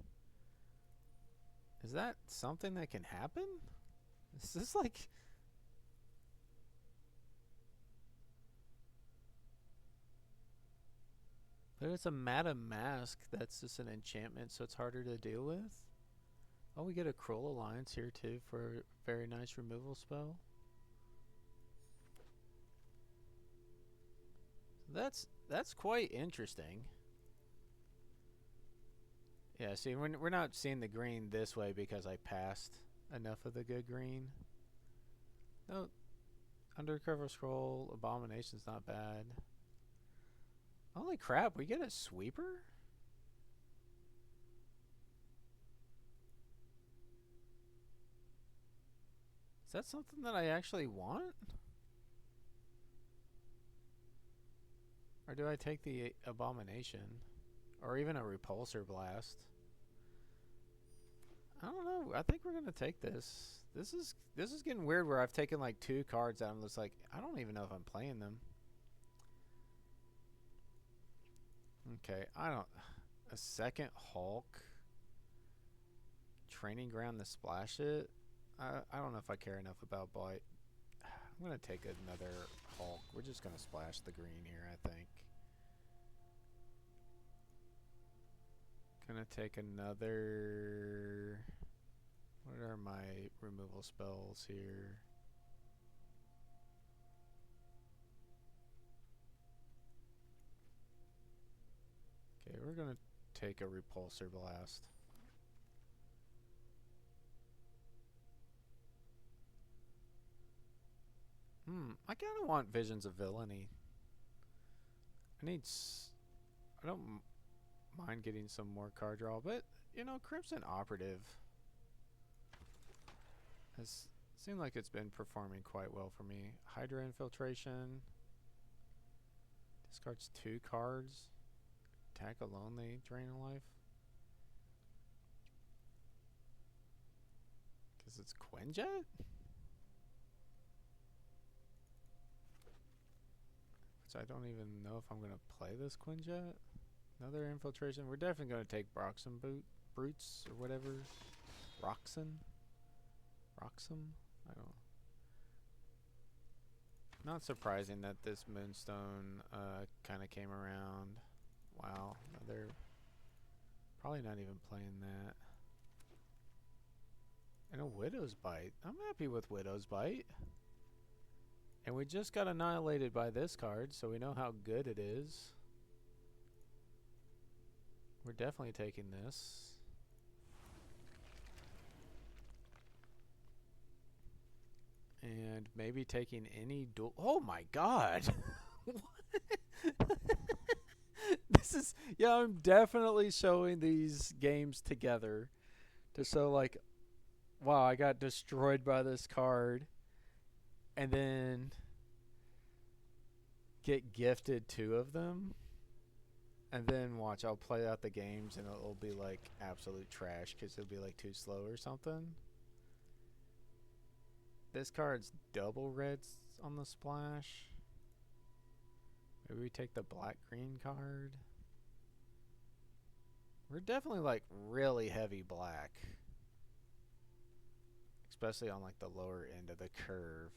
Is that something that can happen? Is this like... But it's a Madam Mask that's just an enchantment, so it's harder to deal with. Oh, we get a Krull Alliance here too for a very nice removal spell. That's quite interesting. Yeah, see, we're not seeing the green this way because I passed enough of the good green. No, Undercover Scroll, Abomination's not bad. Holy crap, we get a sweeper? Is that something that I actually want? Or do I take the Abomination? Or even a Repulsor Blast? I don't know. I think we're going to take this. This is getting weird where I've taken like 2 cards that I'm just like, I don't even know if I'm playing them. Okay, a second Hulk training ground to splash it. I don't know if I care enough about Blight. I'm gonna take another Hulk. We're just gonna splash the green here, I think. Gonna take another... What are my removal spells here? Okay, we're gonna take a Repulsor Blast. I kind of want Visions of Villainy. I don't mind getting some more card draw, but, you know, Crimson Operative has seemed like it's been performing quite well for me. Hydra Infiltration. Discards 2 cards. Attack alone, they drain a life. Because it's Quinjet? Which I don't even know if I'm going to play this Quinjet. Another Infiltration. We're definitely going to take Broxham Brutes or whatever. Roxham? I don't know. Not surprising that this Moonstone kind of came around. Wow, they're probably not even playing that. And a Widow's Bite. I'm happy with Widow's Bite. And we just got annihilated by this card, so we know how good it is. We're definitely taking this. And maybe taking any dual... Oh my god! What? This is, yeah, I'm definitely showing these games together to show, like, wow, I got destroyed by this card, and then get gifted two of them, and then watch, I'll play out the games, and it'll be like absolute trash because it'll be like too slow or something. This card's double reds on the splash. Maybe we take the black green card. We're definitely like really heavy black, especially on like the lower end of the curve.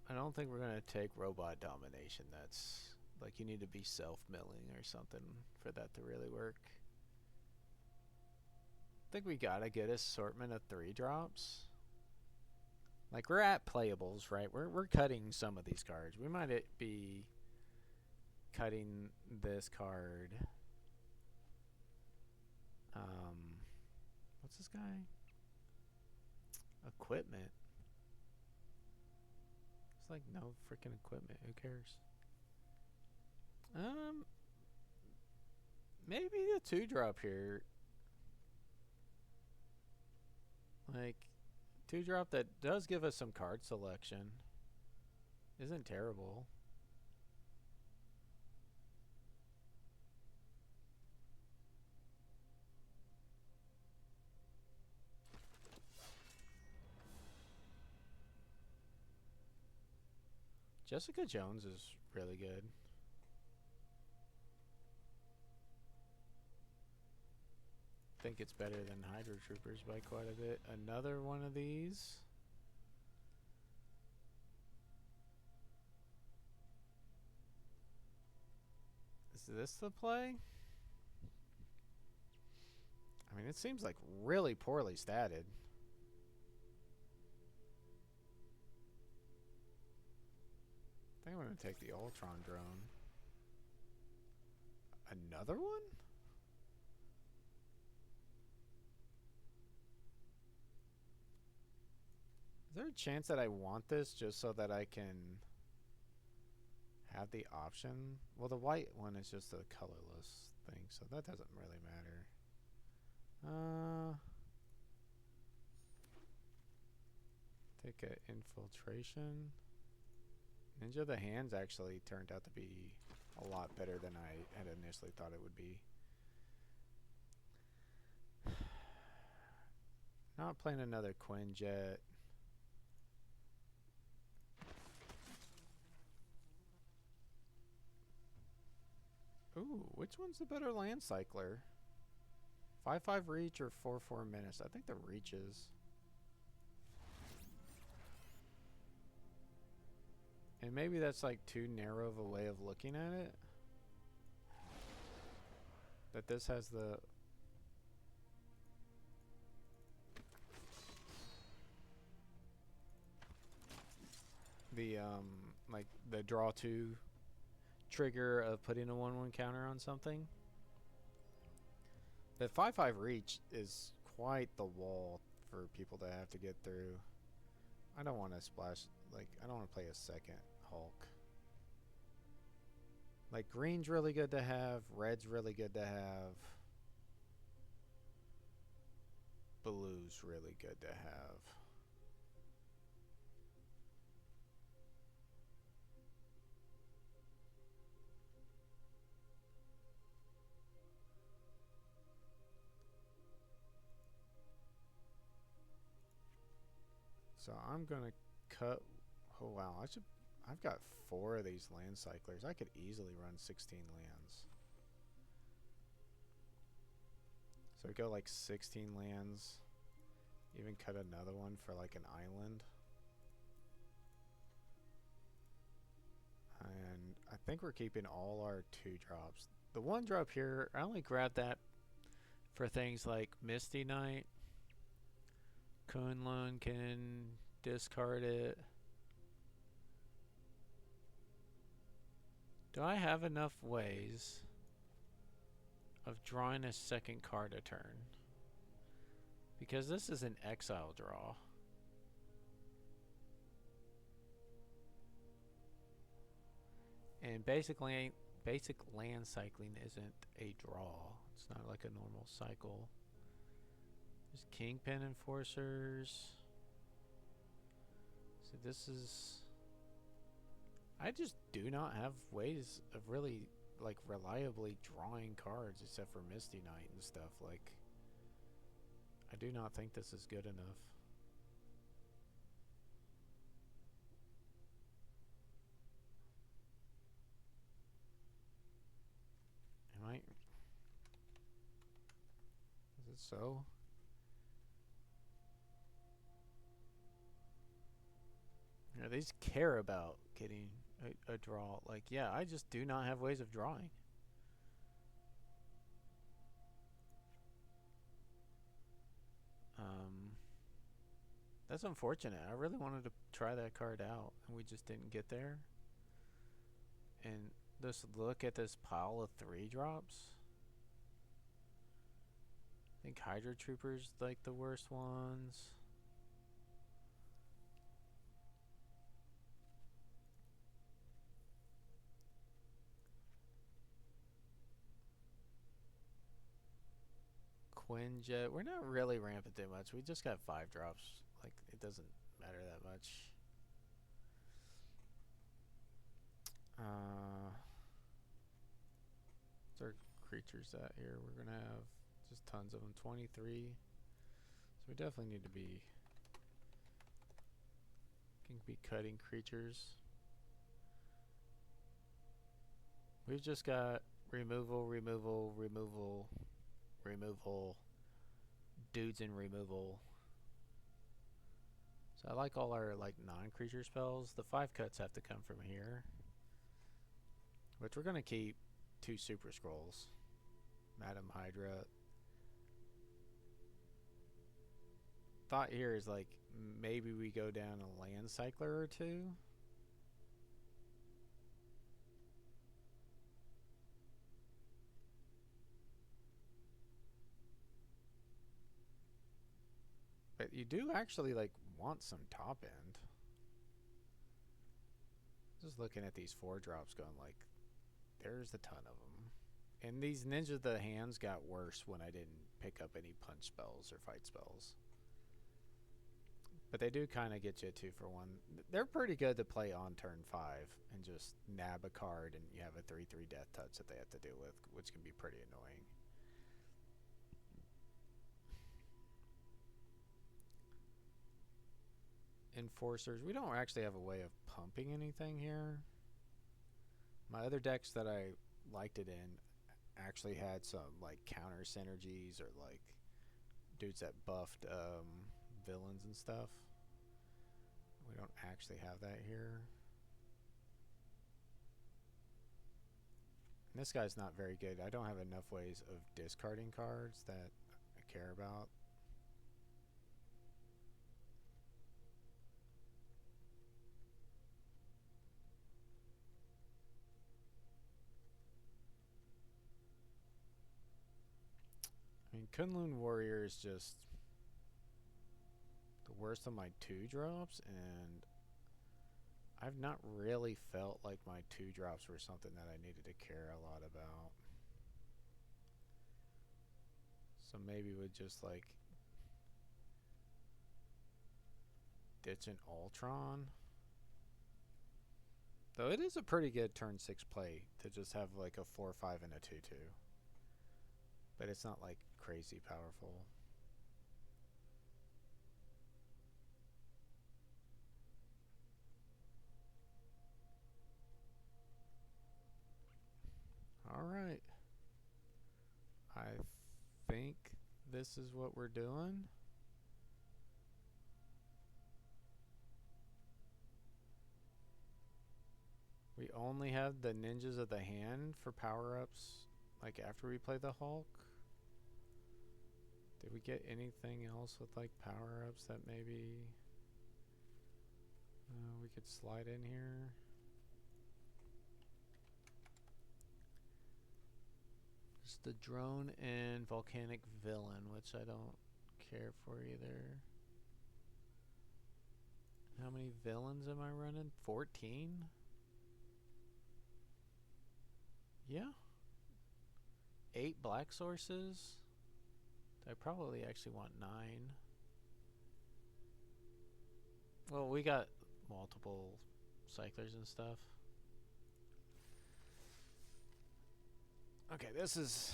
I don't think we're gonna take robot domination. That's like you need to be self-milling or something for that to really work. I think we got a good assortment of 3-drops. Like we're at playables, right? We're cutting some of these cards. We might be cutting this card. What's this guy? Equipment. It's like no freaking equipment. Who cares? Maybe a 2-drop here. Like 2-drop that does give us some card selection. Isn't terrible. Jessica Jones is really good. I think it's better than Hydro Troopers by quite a bit. Another one of these. Is this the play? I mean, it seems like really poorly statted. I think I'm going to take the Ultron drone. Another one? Is there a chance that I want this just so that I can have the option? Well, the white one is just a colorless thing, so that doesn't really matter. Take an infiltration. Ninja of the Hands actually turned out to be a lot better than I had initially thought it would be. Not playing another Quinjet. Ooh, which one's the better land cycler? 5/5 reach or 4/4 menace? I think the reaches. And maybe that's like too narrow of a way of looking at it. That this has the like the draw 2 trigger of putting a 1/1 counter on something. The 5/5 reach is quite the wall for people to have to get through. I don't want to splash, like, I don't want to play a second Hulk. Like, green's really good to have, red's really good to have, blue's really good to have. So I'm gonna cut. Oh wow, I've got 4 of these land cyclers. I could easily run 16 lands. So we go like 16 lands. Even cut another one for like an island. And I think we're keeping all our 2-drops. The 1-drop here, I only grabbed that for things like Misty Knight. Kunlun can discard it. Do I have enough ways of drawing a second card a turn? Because this is an exile draw. And basic land cycling isn't a draw. It's not like a normal cycle. There's Kingpin Enforcers. So this is... I just do not have ways of really, like, reliably drawing cards except for Misty Knight and stuff. Like, I do not think this is good enough. Am I? Is it so? Yeah, they just care about getting a draw. Like, yeah, I just do not have ways of drawing. That's unfortunate. I really wanted to try that card out, and we just didn't get there. And just look at this pile of 3-drops. I think Hydra Trooper's like the worst ones. Quinjet. We're not really ramping too much. We just got 5-drops. Like, it doesn't matter that much. What's our creatures at here? We're gonna have just tons of them. 23. So we definitely need to be cutting creatures. We've just got removal, removal, removal, removal, dudes in removal. So I like all our like non-creature spells. The 5 cuts have to come from here, which we're gonna keep 2 Super-Skrulls. Madam Hydra. Thought here is like maybe we go down a land cycler or 2. But you do actually like want some top end. Just looking at these 4-drops going like, there's a ton of them. And these Ninja the Hands got worse when I didn't pick up any punch spells or fight spells. But they do kind of get you a 2-for-1. They're pretty good to play on turn 5 and just nab a card and you have a 3/3 death touch that they have to deal with, which can be pretty annoying. Enforcers. We don't actually have a way of pumping anything here. My other decks that I liked it in actually had some like counter synergies or like dudes that buffed villains and stuff. We don't actually have that here. And this guy's not very good. I don't have enough ways of discarding cards that I care about. I mean, Kunlun Warrior is just the worst of my 2-drops, and I've not really felt like my 2-drops were something that I needed to care a lot about. So maybe with just like ditch an Ultron. Though it is a pretty good turn 6 play to just have like a 4/5 and a 2/2. But it's not like crazy powerful. Alright. I think this is what we're doing. We only have the Ninjas of the Hand for power-ups, like after we play the Hulk. Did we get anything else with like power-ups that maybe we could slide in here? Just the Drone and Volcanic Villain, which I don't care for either. How many villains am I running? 14? Yeah. 8 black sources. I probably actually want 9. Well, we got multiple cyclers and stuff. Okay, this is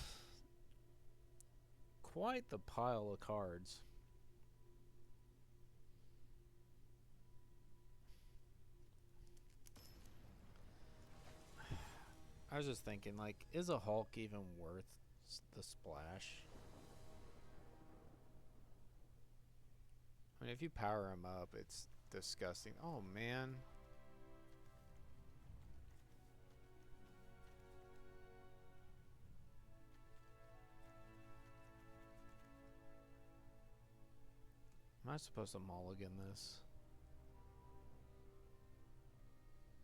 quite the pile of cards. I was just thinking, like, is a Hulk even worth the splash? I mean, if you power him up, it's disgusting. Oh, man. Am I supposed to mulligan this?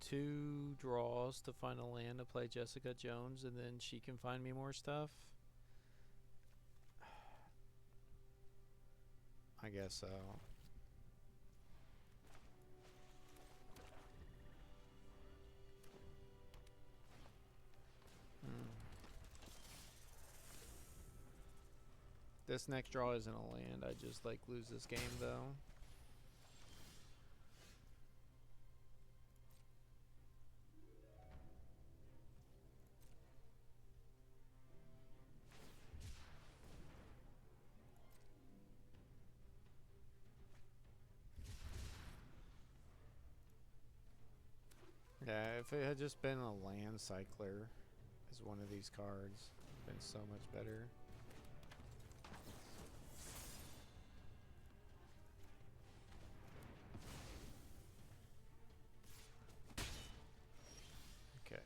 2 draws to find a land to play Jessica Jones, and then she can find me more stuff? I guess so. This next draw isn't a land. I just, like, lose this game, though. Yeah, if it had just been a land cycler as one of these cards, it would have been so much better. Okay.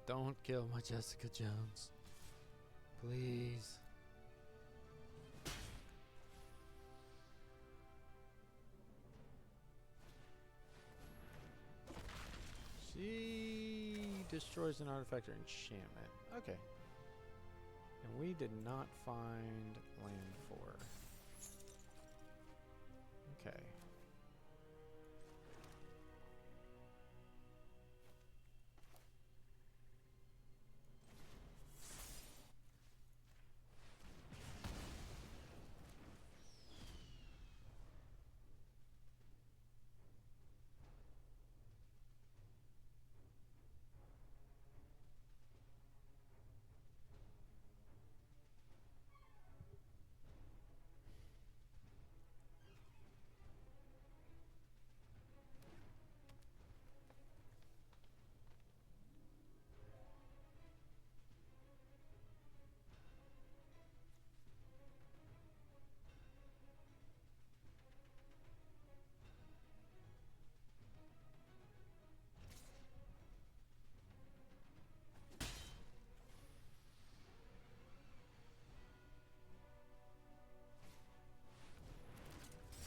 Don't kill my Jessica Jones. Please. She destroys an artifact or enchantment. Okay. And we did not find land 4. Okay.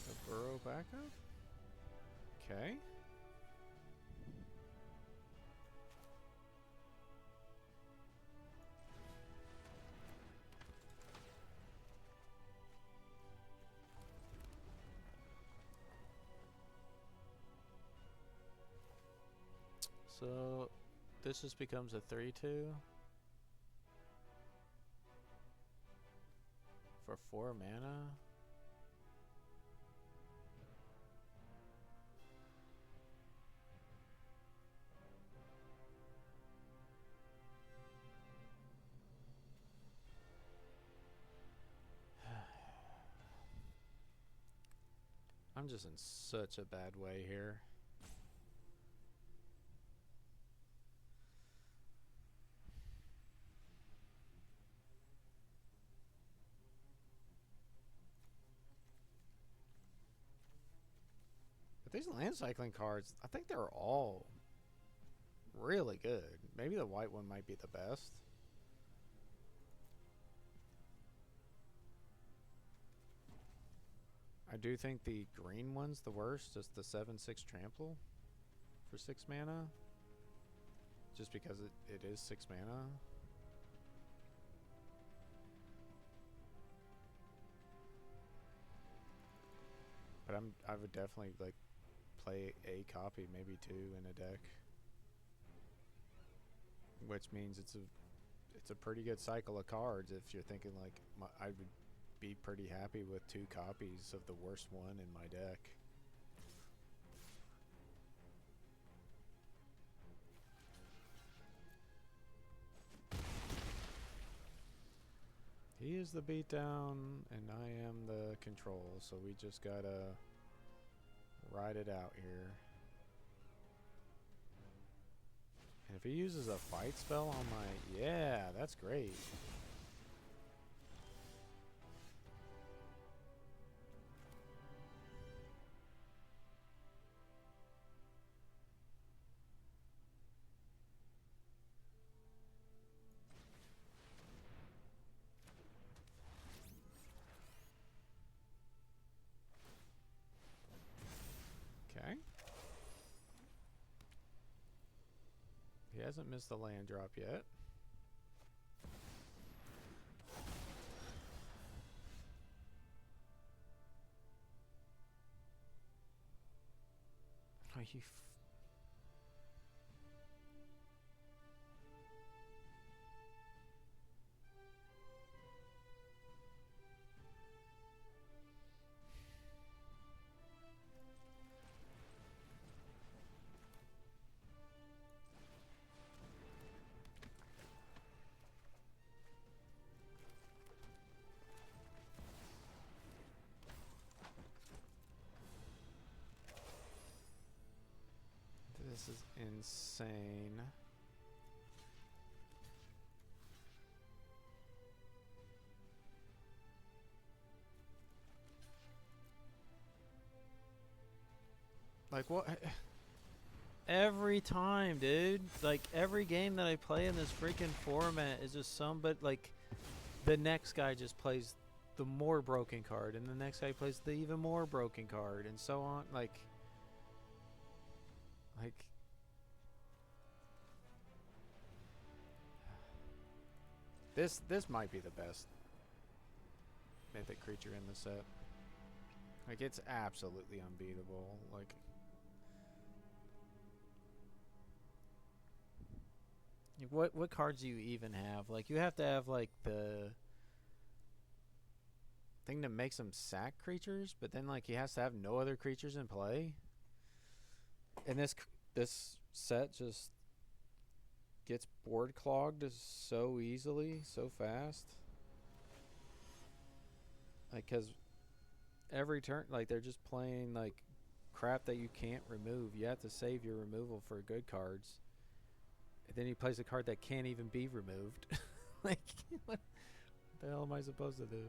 The burrow backup? Okay. So this just becomes a 3/2 for 4 mana. I'm just in such a bad way here. But these land cycling cards, I think they're all really good. Maybe the white one might be the best. I do think the green one's the worst, just the 7/6 trample for 6 mana. Just because it is 6 mana. I would definitely like play a copy, maybe two in a deck, which means it's a pretty good cycle of cards. If you're thinking like I would be pretty happy with two copies of the worst one in my deck. He is the beatdown, and I am the control, so we just gotta ride it out here. And if he uses a fight spell on my... Yeah, that's great. Okay. He hasn't missed the land drop yet. Oh, you... This is insane. Like, what? Every time, dude. Like, every game that I play in this freaking format is just but like, the next guy just plays the more broken card, and the next guy plays the even more broken card, and so on. Like, this might be the best mythic creature in the set. Like, it's absolutely unbeatable. Like, what cards do you even have? Like, you have to have like the thing that makes him sack creatures, but then like he has to have no other creatures in play. And this set just gets board clogged so easily, so fast. Like, cause every turn, like, they're just playing like crap that you can't remove. You have to save your removal for good cards. And then he plays a card that can't even be removed. Like, what the hell am I supposed to do?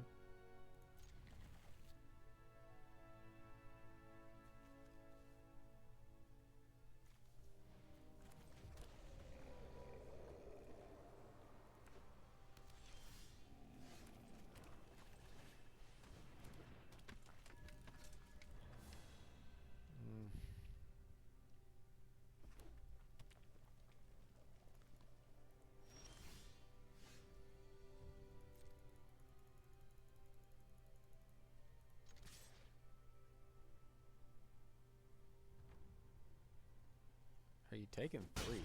Are you taking 3?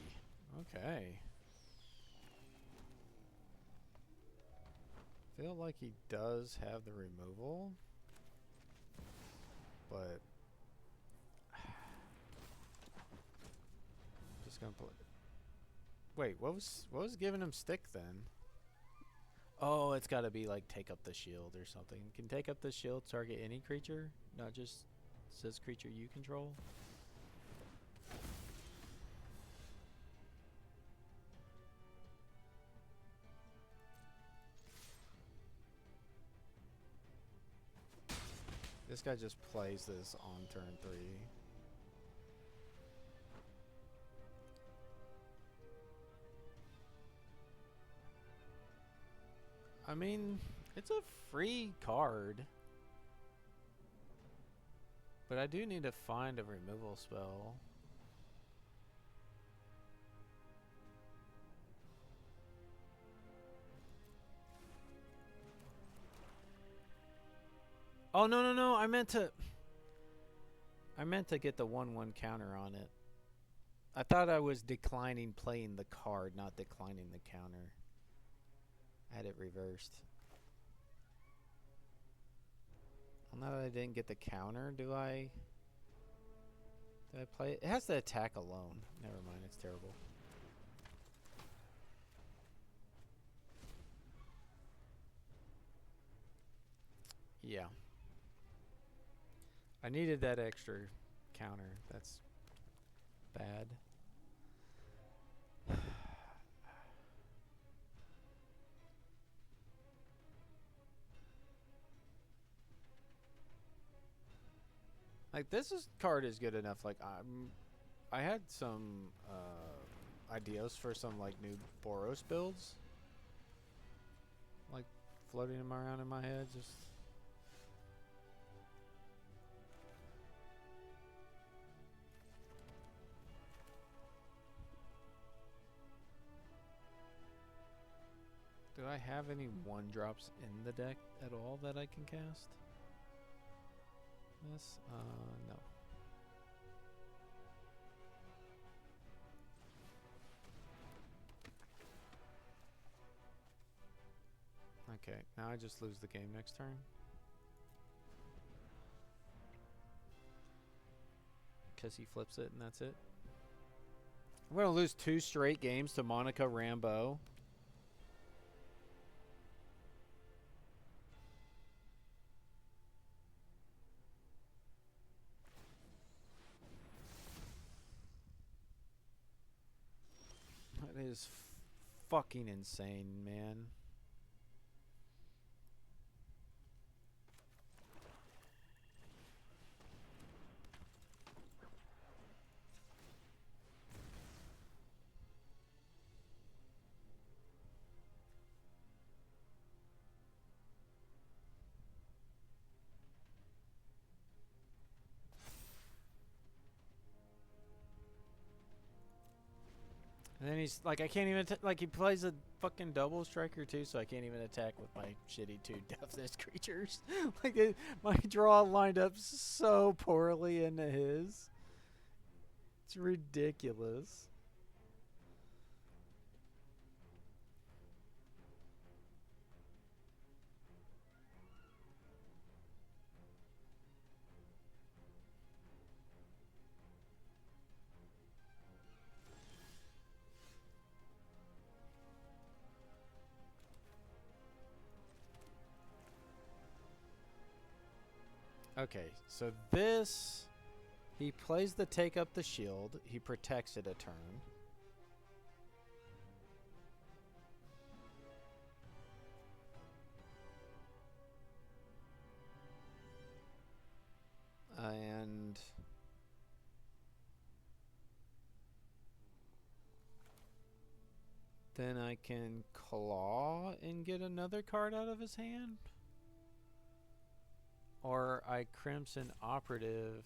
Okay. Feel like he does have the removal, but just gonna play. Wait, what was giving him stick then? Oh, it's got to be like take up the shield or something. Can take up the shield target any creature, not just says creature you control. This guy just plays this on turn 3. I mean, it's a free card. But I do need to find a removal spell. Oh, no, I meant to... I meant to get the 1/1 counter on it. I thought I was declining playing the card, not declining the counter. I had it reversed. Well, now that I didn't get the counter, do I play it? It has the attack alone. Never mind, it's terrible. Yeah. I needed that extra counter. That's bad. Like card is good enough. Like I had some ideas for some like new Boros builds, like floating them around in my head. Just do I have any 1-drops in the deck at all that I can cast? Yes. No. Okay, now I just lose the game next turn. Because he flips it and that's it. I'm going to lose 2 straight games to Monica Rambeau. That is fucking insane, man. And then he's like, I can't even like he plays a fucking double striker too, so I can't even attack with my shitty 2 deathless creatures. Like my draw lined up so poorly into his. It's ridiculous. Okay, so this, he plays the take up the shield. He protects it a turn. And then I can claw and get another card out of his hand. Or I Crimson Operative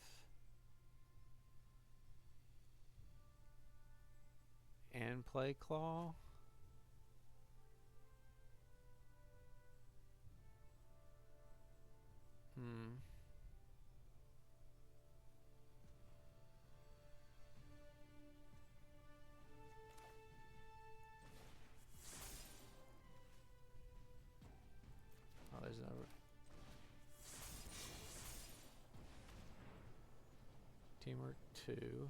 and play Claw. Oh, there's no... Teamwork 2.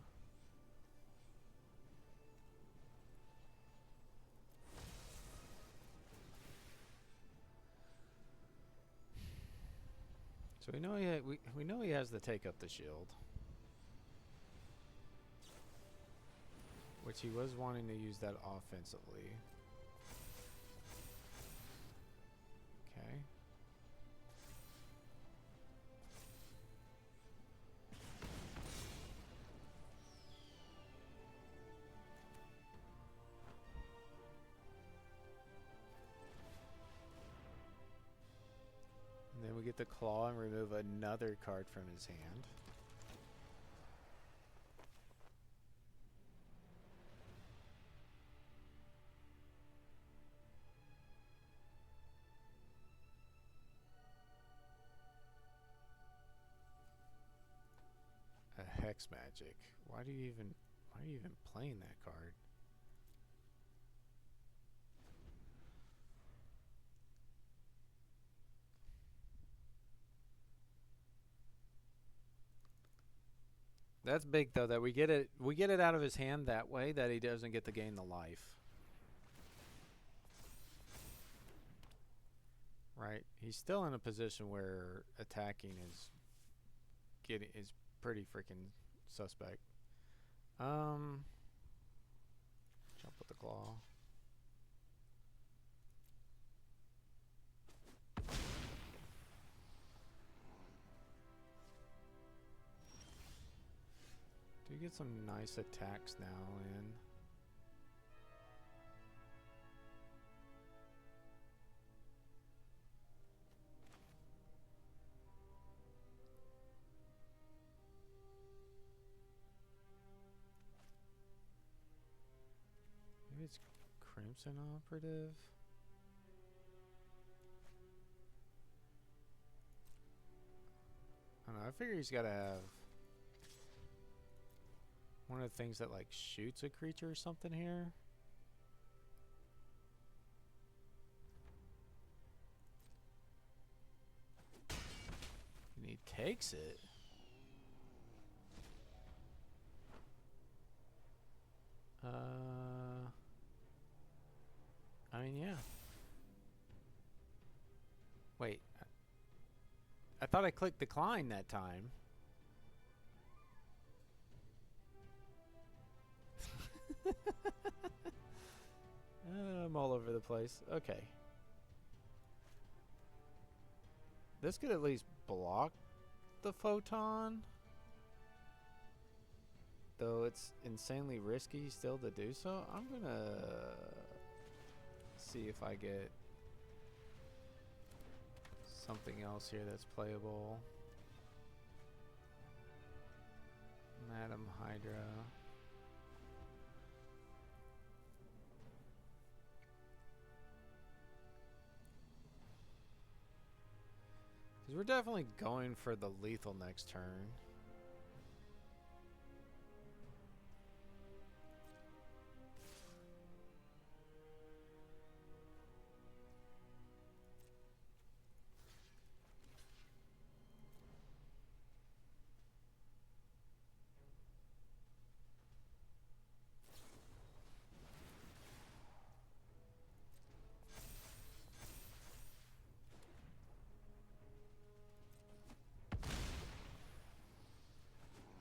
So we know he has the take up the shield, which he was wanting to use that offensively. Okay. And then we get the claw and remove another card from his hand. Hex Magic. Why are you even playing that card? That's big though that we get it out of his hand that way that he doesn't get to gain the life. Right? He's still in a position where attacking is pretty freaking suspect. Jump with the claw. Do you get some nice attacks now in? Maybe it's Crimson Operative? I don't know, I figure he's gotta have one of the things that like shoots a creature or something here. And he takes it. I mean, yeah. Wait. I thought I clicked decline that time. I'm all over the place. Okay. This could at least block the photon. Though it's insanely risky still to do so. I'm gonna see if I get something else here that's playable. Madam Hydra. Because we're definitely going for the lethal next turn.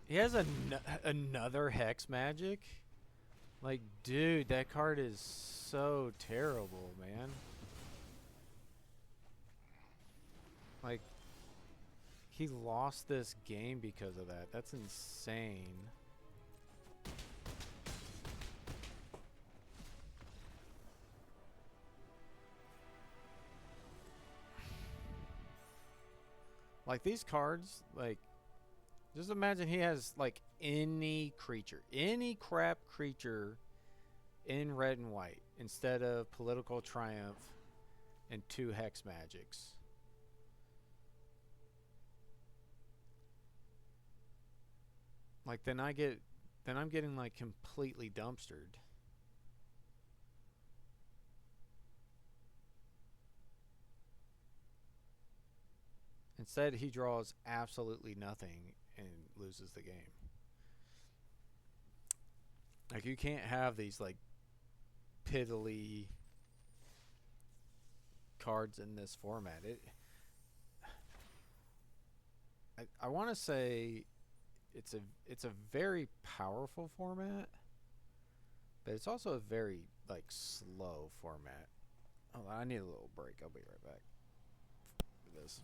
He has another Hex Magic? Like, dude, that card is so terrible, man. Like, he lost this game because of that. That's insane. Like, these cards, like, just imagine he has, like, any creature, any crap creature in red and white instead of Political Triumph and 2 Hex Magics. Like, then I'm getting, like, completely dumpstered. Instead, he draws absolutely nothing and loses the game. Like, you can't have these, like, piddly cards in this format. I want to say it's a very powerful format, but it's also a very, like, slow format. Oh, I need a little break. I'll be right back for this.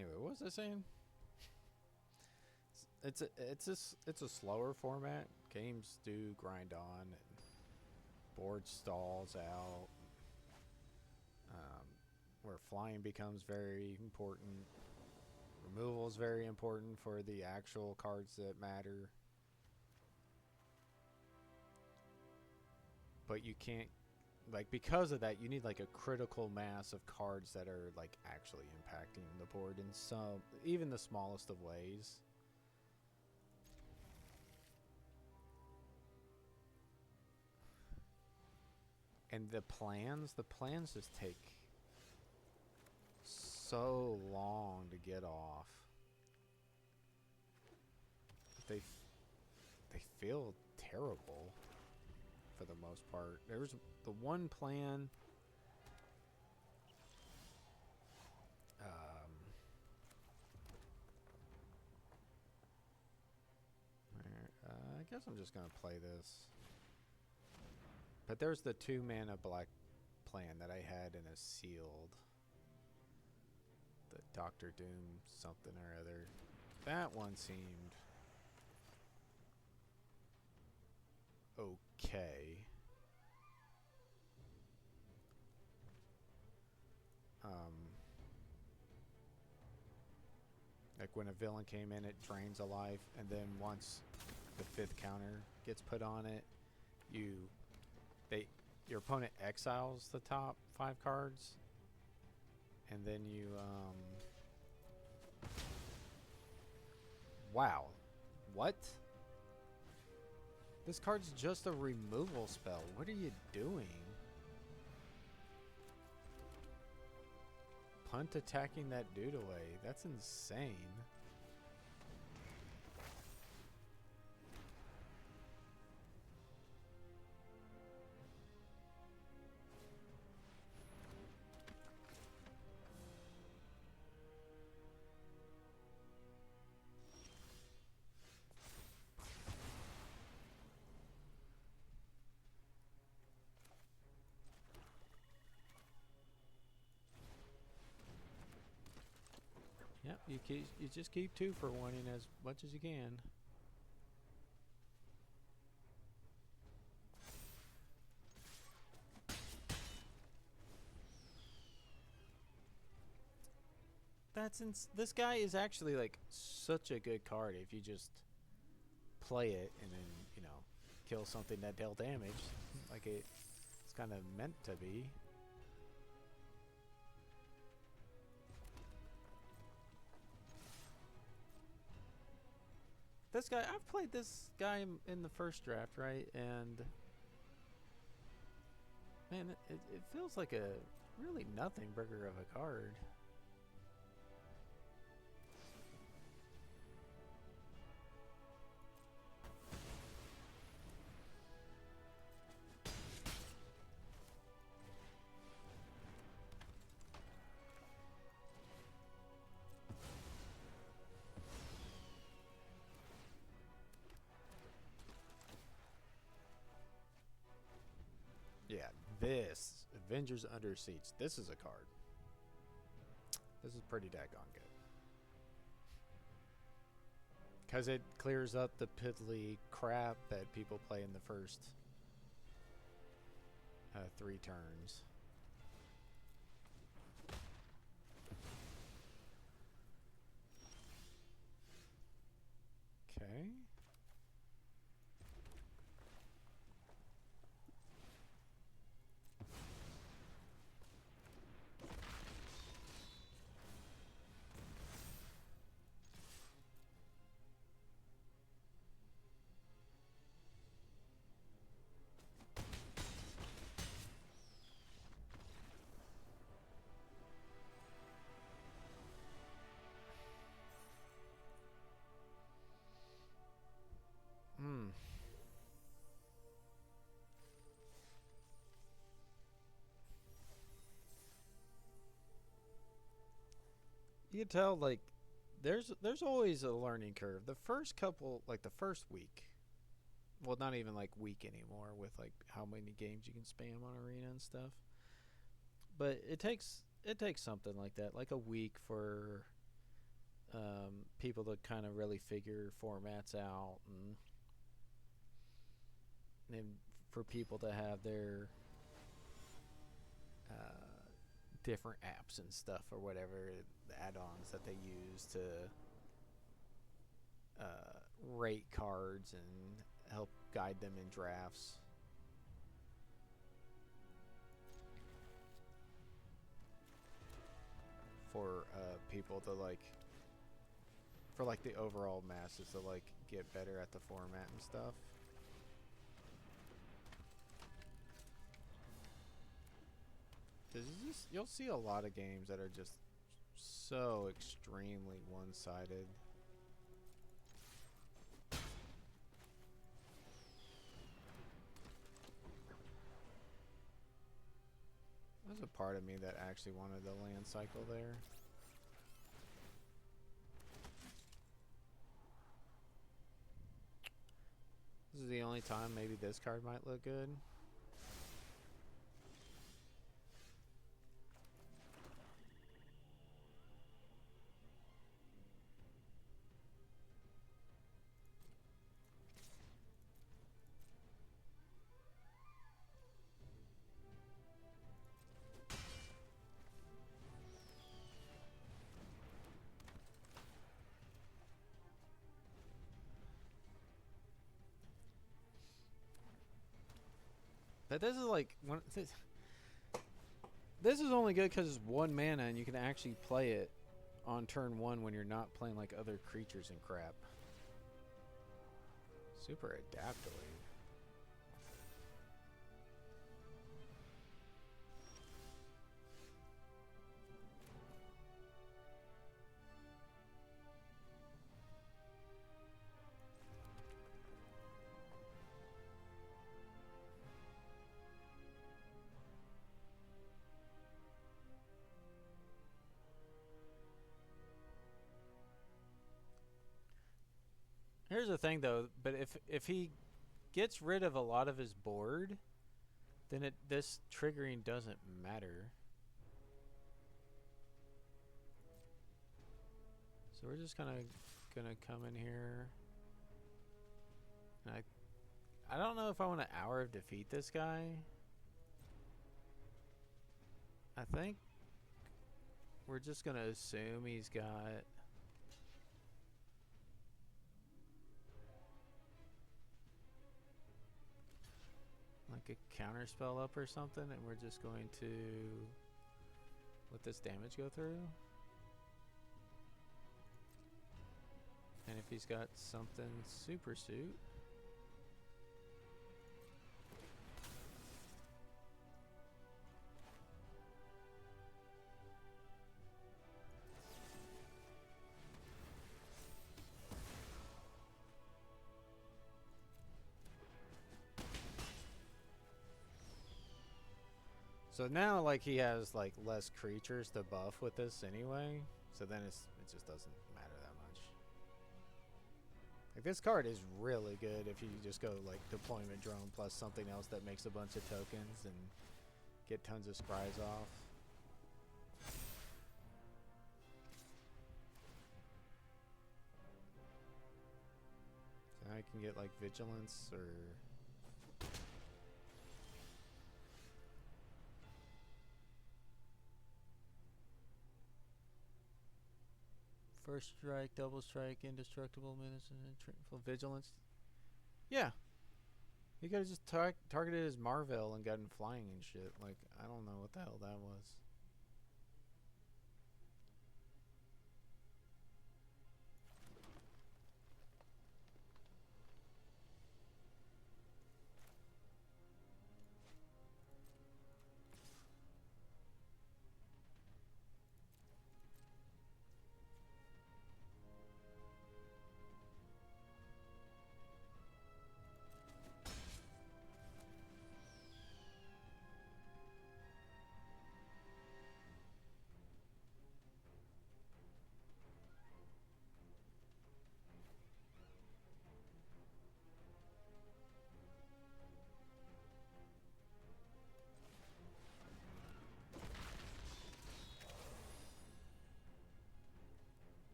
Anyway, what was I saying? It's a slower format. Games do grind on, and board stalls out. Where flying becomes very important. Removal is very important for the actual cards that matter. But you can't, like, because of that, you need like a critical mass of cards that are like actually impacting the board in some, even the smallest of ways. And the plans just take so long to get off. They feel terrible for the most part. There's the one plan. I guess I'm just gonna play this. But there's the 2 mana black plan that I had in a sealed. The Doctor Doom something or other. That one seemed okay. Like when a villain came in, it drains a life, and then once the 5th counter gets put on it, your opponent exiles the top 5 cards, and then you wow, what? This card's just a removal spell. What are you doing? Punt attacking that dude away. That's insane. Yep, you just keep 2 for winning as much as you can. This guy is actually like such a good card if you just play it and then, you know, kill something that dealt damage like it's kind of meant to be. This guy, I've played this guy in the first draft, right? And man, it feels like a really nothing burger of a card. Yeah, this Avengers Under Siege. This is a card. This is pretty daggone good. Because it clears up the piddly crap that people play in the first 3 turns. Okay. You can tell, like, there's always a learning curve. The first couple, like the first week, well, not even like week anymore with like how many games you can spam on Arena and stuff. But it takes something like that, like a week for people to kind of really figure formats out, and for people to have their different apps and stuff or whatever, the add-ons that they use to rate cards and help guide them in drafts. For people to for the overall masses to get better at the format and stuff. You'll see a lot of games that are just so extremely one-sided. There's a part of me that actually wanted the land cycle there. This is the only time maybe this card might look good. But this is this is only good because it's 1 mana and you can actually play it on turn 1 when you're not playing other creatures and crap. Super adaptable. Here's the thing, though. But if he gets rid of a lot of his board, then this triggering doesn't matter. So we're just gonna come in here. And I don't know if I want to Hour of Defeat this guy. I think we're just gonna assume he's got a counter spell up or something, and we're just going to let this damage go through. And if he's got something super suit, so now he has less creatures to buff with this anyway, so then it just doesn't matter that much. This card is really good if you just go deployment drone plus something else that makes a bunch of tokens and get tons of scries off. So now I can get vigilance or first strike, double strike, indestructible menace, and vigilance. Yeah. He could have just targeted his Marvel and gotten flying and shit. I don't know what the hell that was.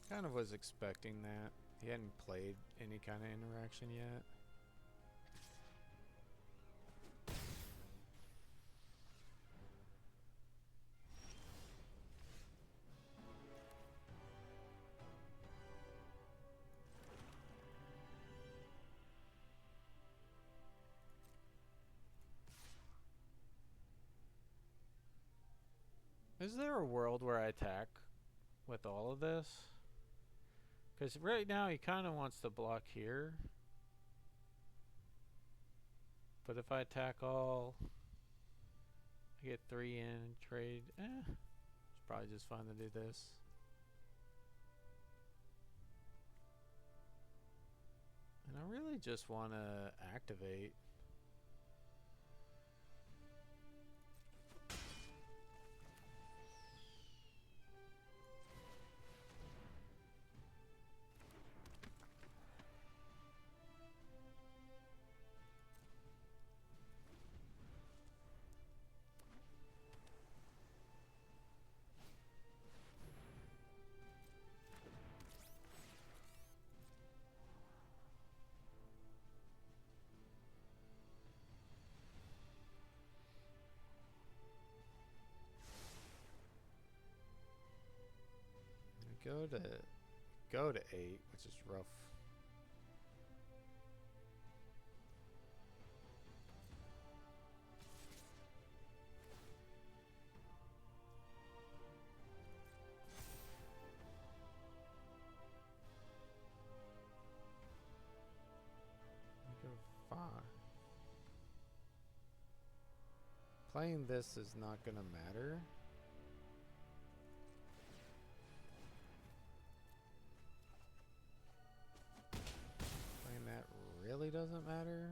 Kind of was expecting that. He hadn't played any kind of interaction yet. Is there a world where I attack with all of this? Because right now he kind of wants to block here. But if I attack all, I get 3 in trade. It's probably just fun to do this. And I really just want to activate. Go to 8, which is rough. Go 5. Playing this is not gonna matter. Playing that really doesn't matter.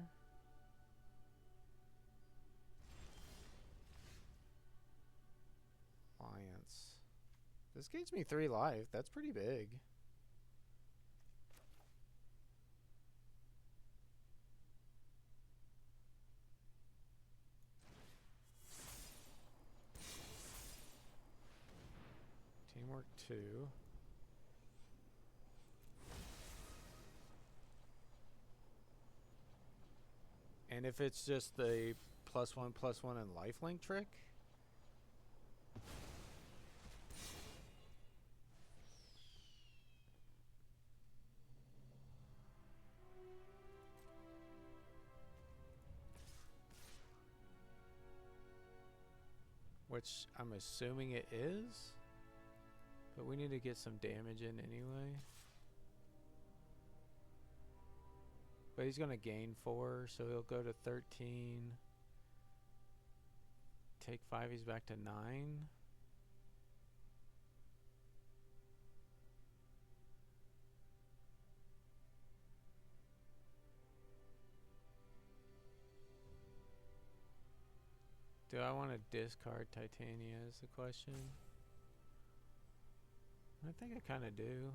Alliance. This gains me 3 life. That's pretty big. Teamwork 2. And if it's just the +1/+1 and lifelink trick, which I'm assuming it is, but we need to get some damage in anyway. But he's gonna gain 4, so he'll go to 13. Take 5, he's back to 9. Do I want to discard Titania is the question. I think I kind of do.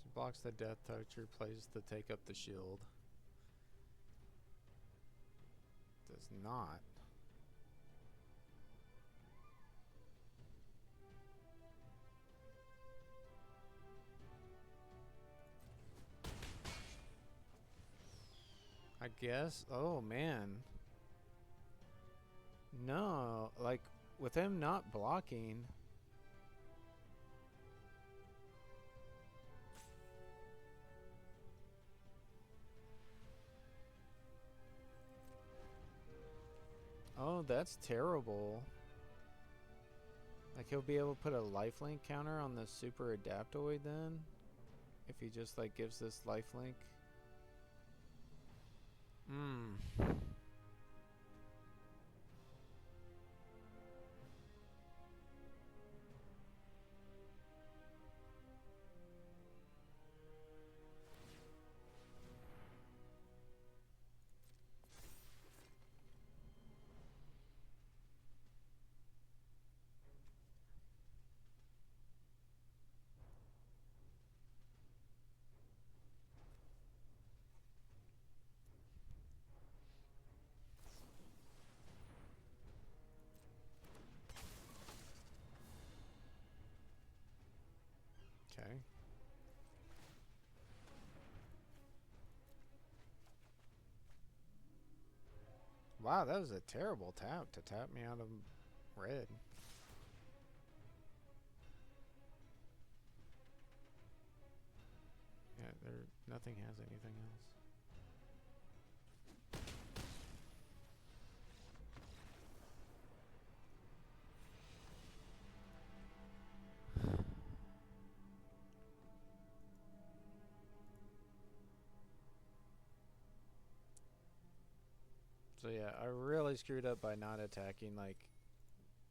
So blocks the Death Toucher, plays to take up the shield. Does not. I guess. Oh, man. No, like, with him not blocking. Oh, that's terrible. Like, he'll be able to put a lifelink counter on the super adaptoid then? If he just, like, gives this lifelink. Wow, that was a terrible tap to tap me out of red. Yeah, nothing has anything else. So yeah, I really screwed up by not attacking like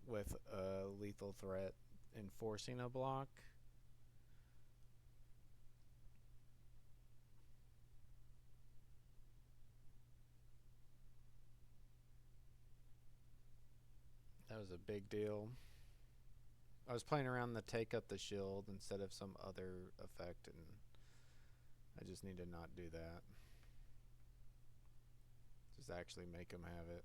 with a lethal threat and forcing a block. That was a big deal. I was playing around the take up the shield instead of some other effect, and I just need to not do that. Just actually make them have it.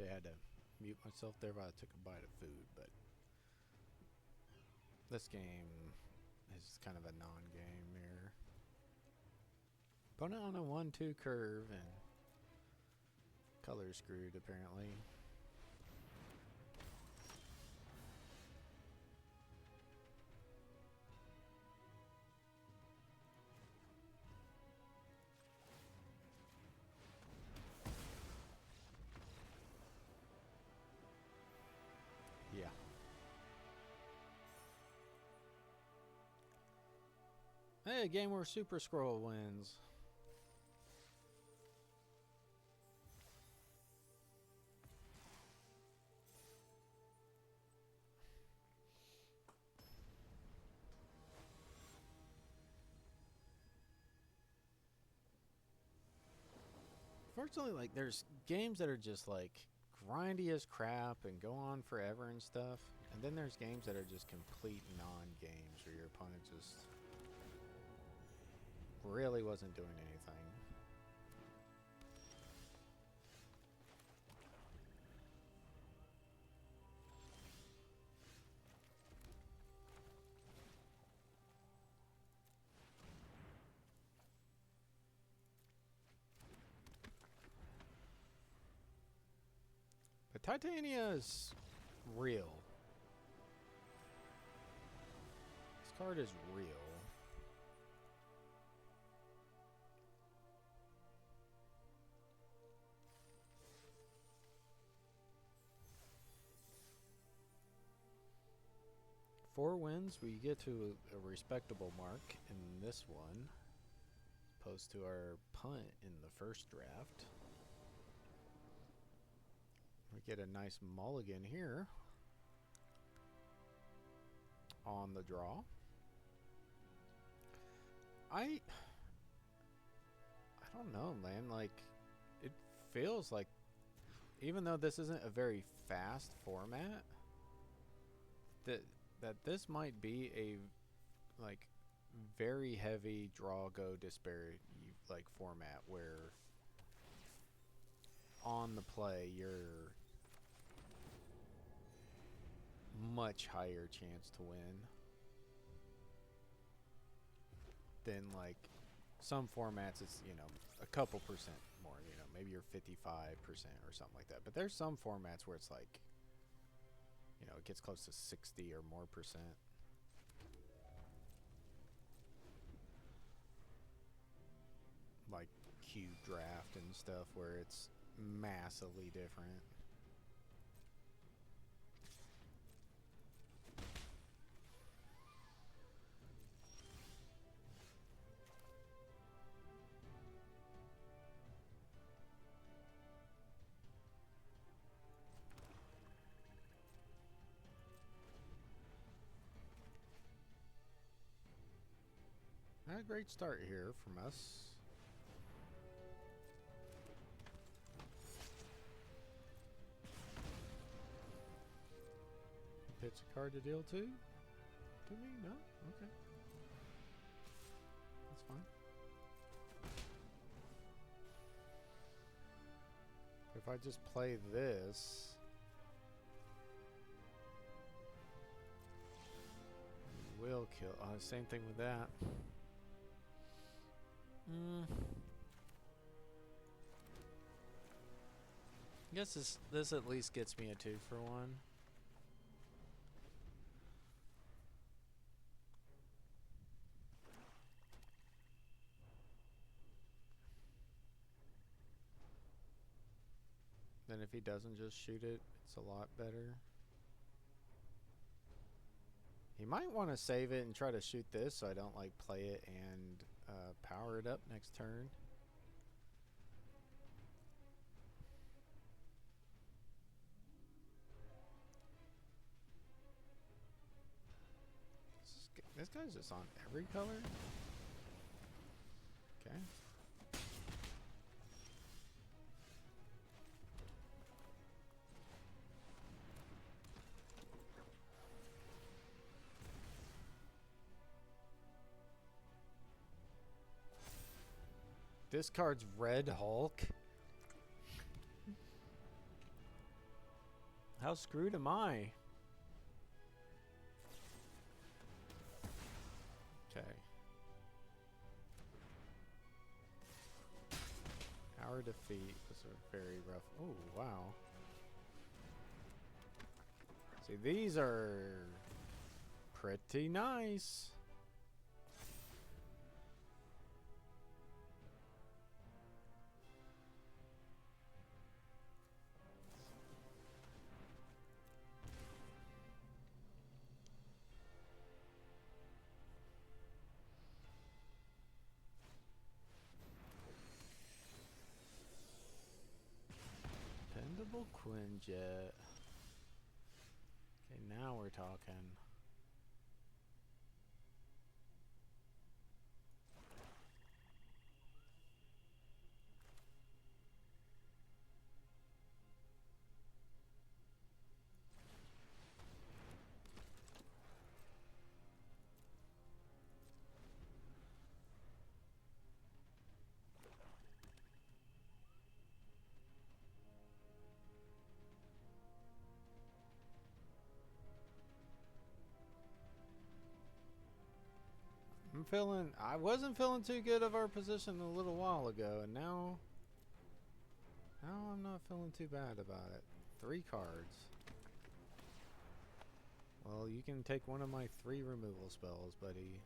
Okay, I had to mute myself there while I took a bite of food, but this game is kind of a non-game mirror. Opponent on a 1-2 curve and color screwed apparently. Yeah. Hey, a game where Super-Skrull wins. Fortunately, like, there's games that are just like grindy as crap and go on forever and stuff, and then there's games that are just complete non-games where your opponent just really wasn't doing anything. Titania's real. This card is real. Four wins, we get to a respectable mark in this one, opposed to our punt in the first draft. We get a nice mulligan here on the draw. I don't know, man. Like, it feels like, even though this isn't a very fast format, that this might be a like very heavy draw go disparity like format where on the play you're much higher chance to win than like some formats. It's, you know, a couple percent more, you know, maybe you're 55% or something like that. But there's some formats where it's like, you know, it gets close to 60 or more percent. Like Q draft and stuff where it's massively different. A great start here from us. Pitch a card to deal to? To me? No? Okay. That's fine. If I just play this, will kill. Same thing with that. I guess this at least gets me a 2-for-1. Then if he doesn't just shoot it, it's a lot better. He might want to save it and try to shoot this so I don't like play it and power it up next turn. This guy's just on every color? Okay. This card's Red Hulk. How screwed am I? Okay. Our defeat was a very rough. Oh, wow. See, these are pretty nice. Dependable Quinjet. Okay, now we're talking. I wasn't feeling too good of our position a little while ago, and now I'm not feeling too bad about it. 3 cards. Well, you can take one of my 3 removal spells, buddy.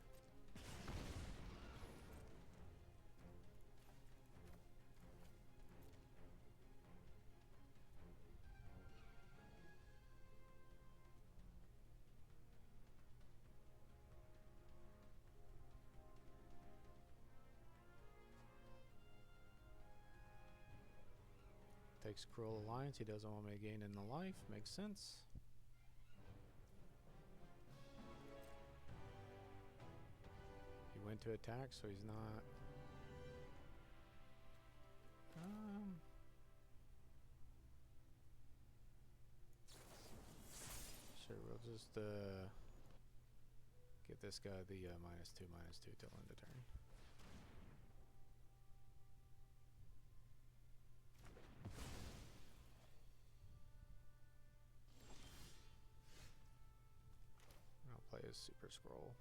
Takes Cruel Alliance. He doesn't want me to gain in the life. Makes sense. He went to attack, so he's not. Sure, we'll just give this guy the -2/-2 till end of turn. I'll play a Super-Skrull.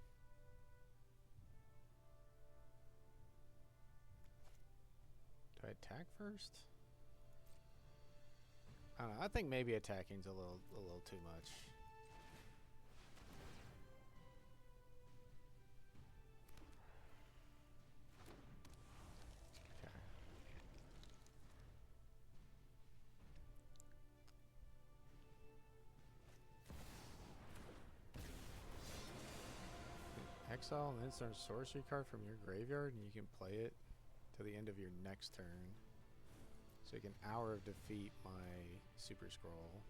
Do I attack first? I don't know. I think maybe attacking's a little too much. Okay. Exile an instant sorcery card from your graveyard, and you can play it to the end of your next turn. So you can Hour of Defeat my Super-Skrull.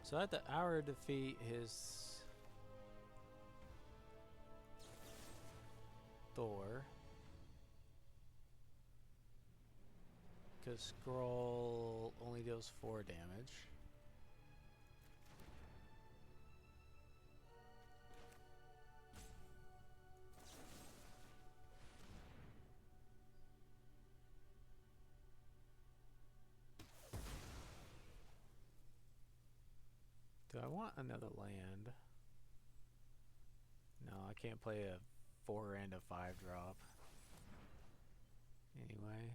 So I have to Hour of Defeat his Thor. Because Scroll only deals 4 damage. Do I want another land? No, I can't play a 4 and a 5 drop. Anyway.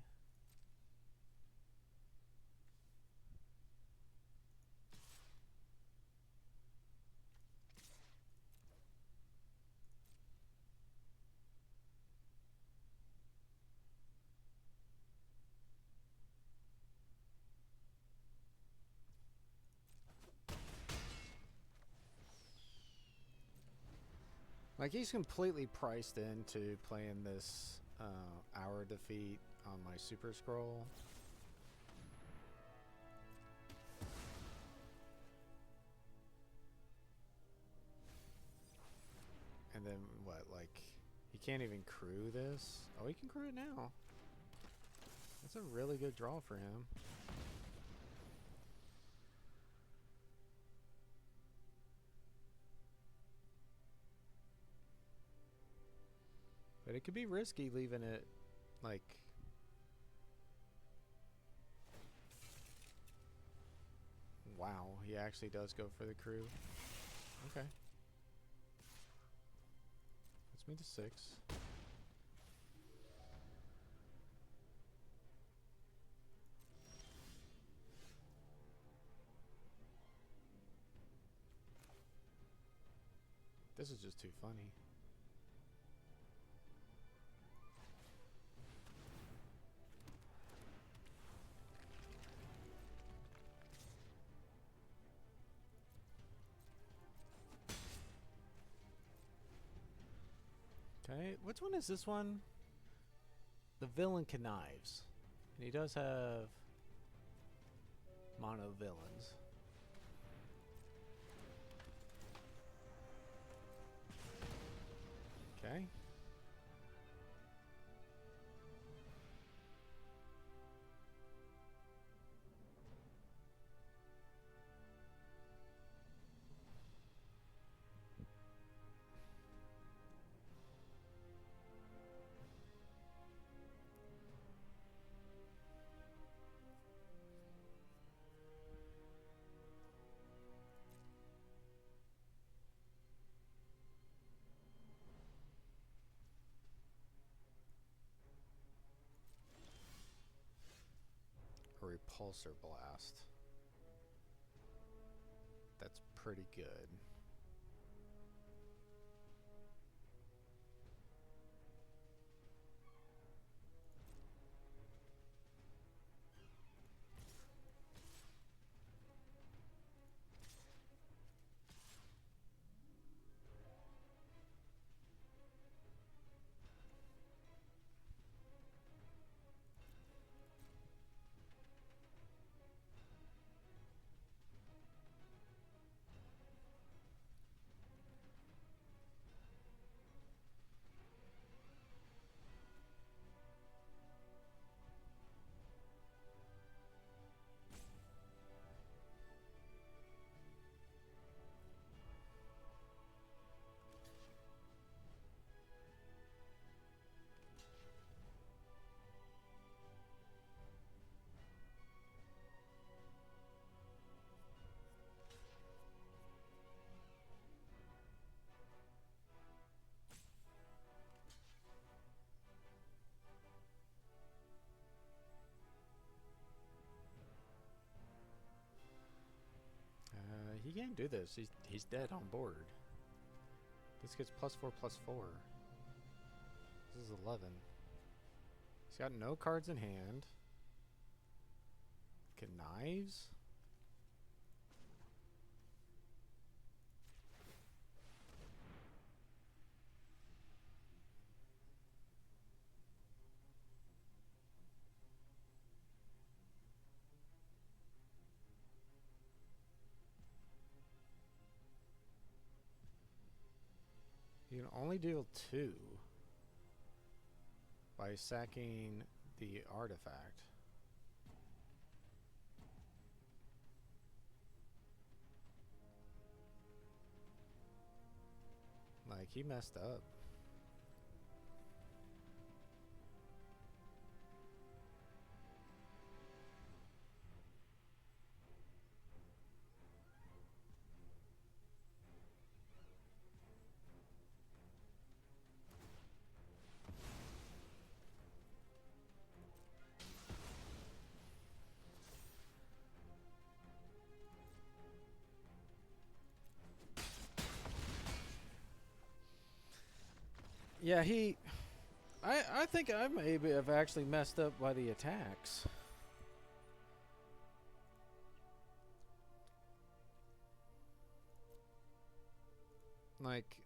Like, he's completely priced into playing this Hour Defeat on my Super-Skrull. And then, what, like, he can't even crew this? Oh, he can crew it now. That's a really good draw for him. But it could be risky leaving it, like... Wow, he actually does go for the crew. Okay. Puts me to 6. This is just too funny. Okay, which one is this one? The Villain Connives. And he does have mono villains. Okay. Repulsor Blast. That's pretty good. He can't do this. He's dead on board. This gets +4/+4. This is 11. He's got no cards in hand. Knives? You can only deal 2 by sacking the artifact. Like, he messed up. Yeah, I think I maybe have actually messed up by the attacks. Like,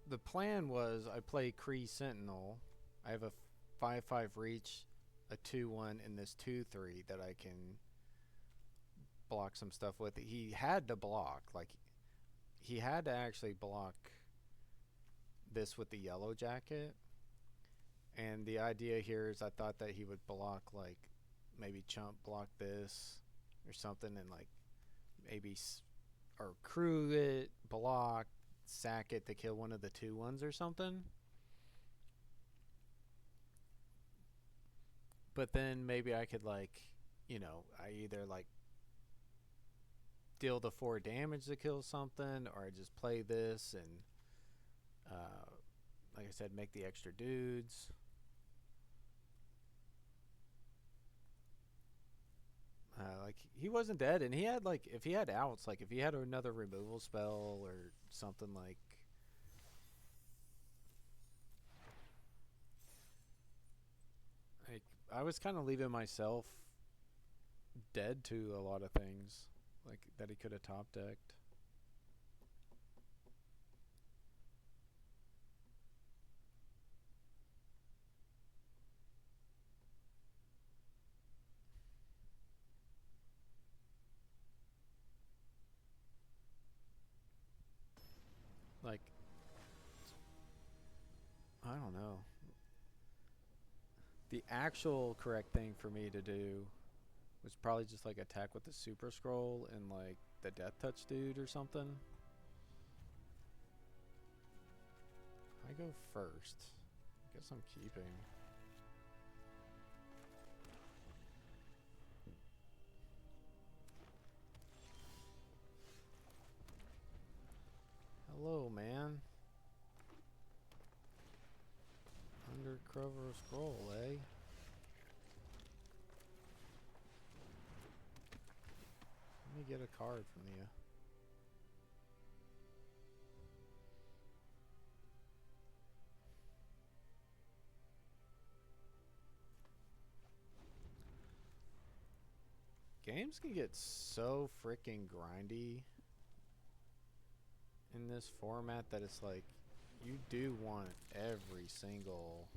the plan was I play Kree Sentinel. I have a 5/5 reach, a 2/1, and this 2/3 that I can block some stuff with. He had to block, like, he had to actually block this with the yellow jacket. And the idea here is I thought that he would block, like, maybe chump block this or something, and like maybe or crew it, block, sack it to kill one of the 2/1s or something. But then maybe I could, like, you know, I either like deal the 4 damage to kill something, or I just play this and like I said, make the extra dudes. Like, he wasn't dead, and he had, like, if he had outs, like if he had another removal spell or something, like I was kind of leaving myself dead to a lot of things, like that he could have top decked. Like, I don't know. The actual correct thing for me to do was probably just like attack with the Super-Skrull and like the Death Touch dude or something. I go first. I guess I'm keeping. Hello, man. Super-Skrull, eh? Let me get a card from you. Games can get so freaking grindy in this format that it's like you do want every single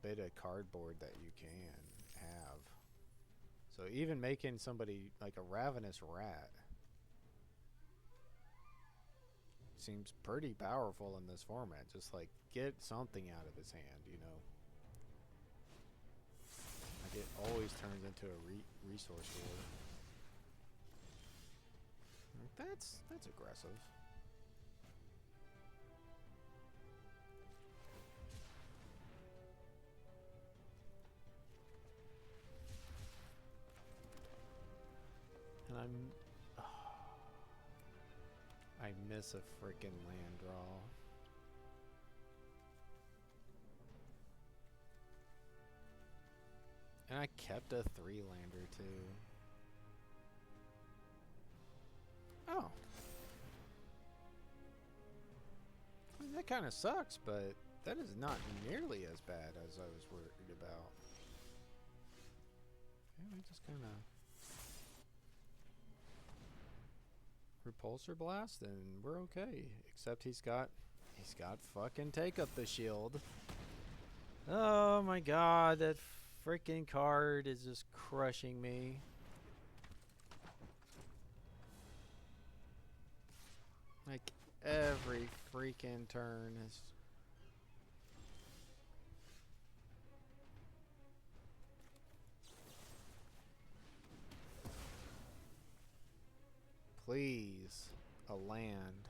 bit of cardboard that you can have. So even making somebody like a ravenous rat seems pretty powerful in this format. Just like get something out of his hand, you know. Like it always turns into a resource war. That's aggressive. And I miss a freaking land draw. And I kept a 3-lander too. Oh. I mean, that kind of sucks, but that is not nearly as bad as I was worried about. Yeah, we just kind of repulsor blast and we're okay. Except he's got fucking take up the shield. Oh my god, that freaking card is just crushing me. Like every freaking turn is. Please, a land.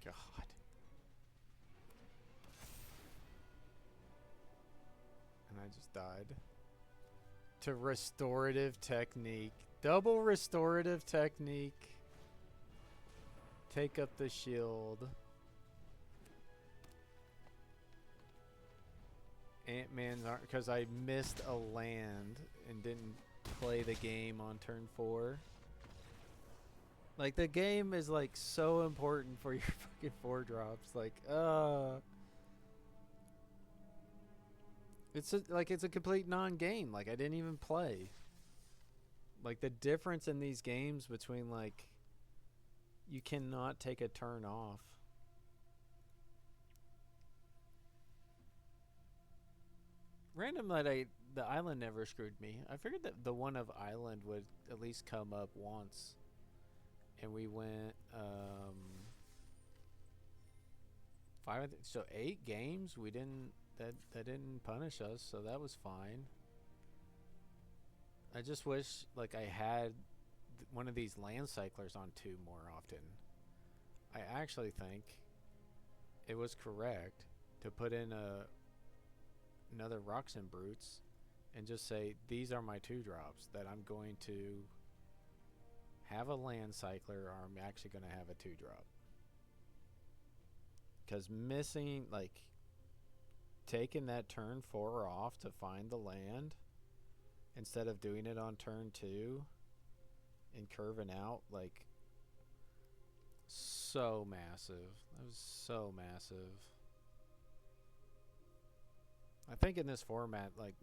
God. And I just died. To restorative technique. Double restorative technique. Take up the shield. Ant-Man's aren't, because I missed a land and didn't play the game on turn 4. Like the game is like so important for your fucking 4-drops. Like, it's a complete non-game. Like I didn't even play. Like the difference in these games between like you cannot take a turn off. Random that the island never screwed me. I figured that the one of island would at least come up once. And we went 8 games. We didn't that didn't punish us, so that was fine. I just wish like I had one of these land cyclers on 2 more often. I actually think it was correct to put in another Rocks and Brutes and just say these are my 2-drops that I'm going to have a land cycler or I'm actually going to have a 2-drop. Because missing, like, taking that turn 4 off to find the land instead of doing it on turn 2 and curving out, like, so massive. That was so massive. I think in this format, like,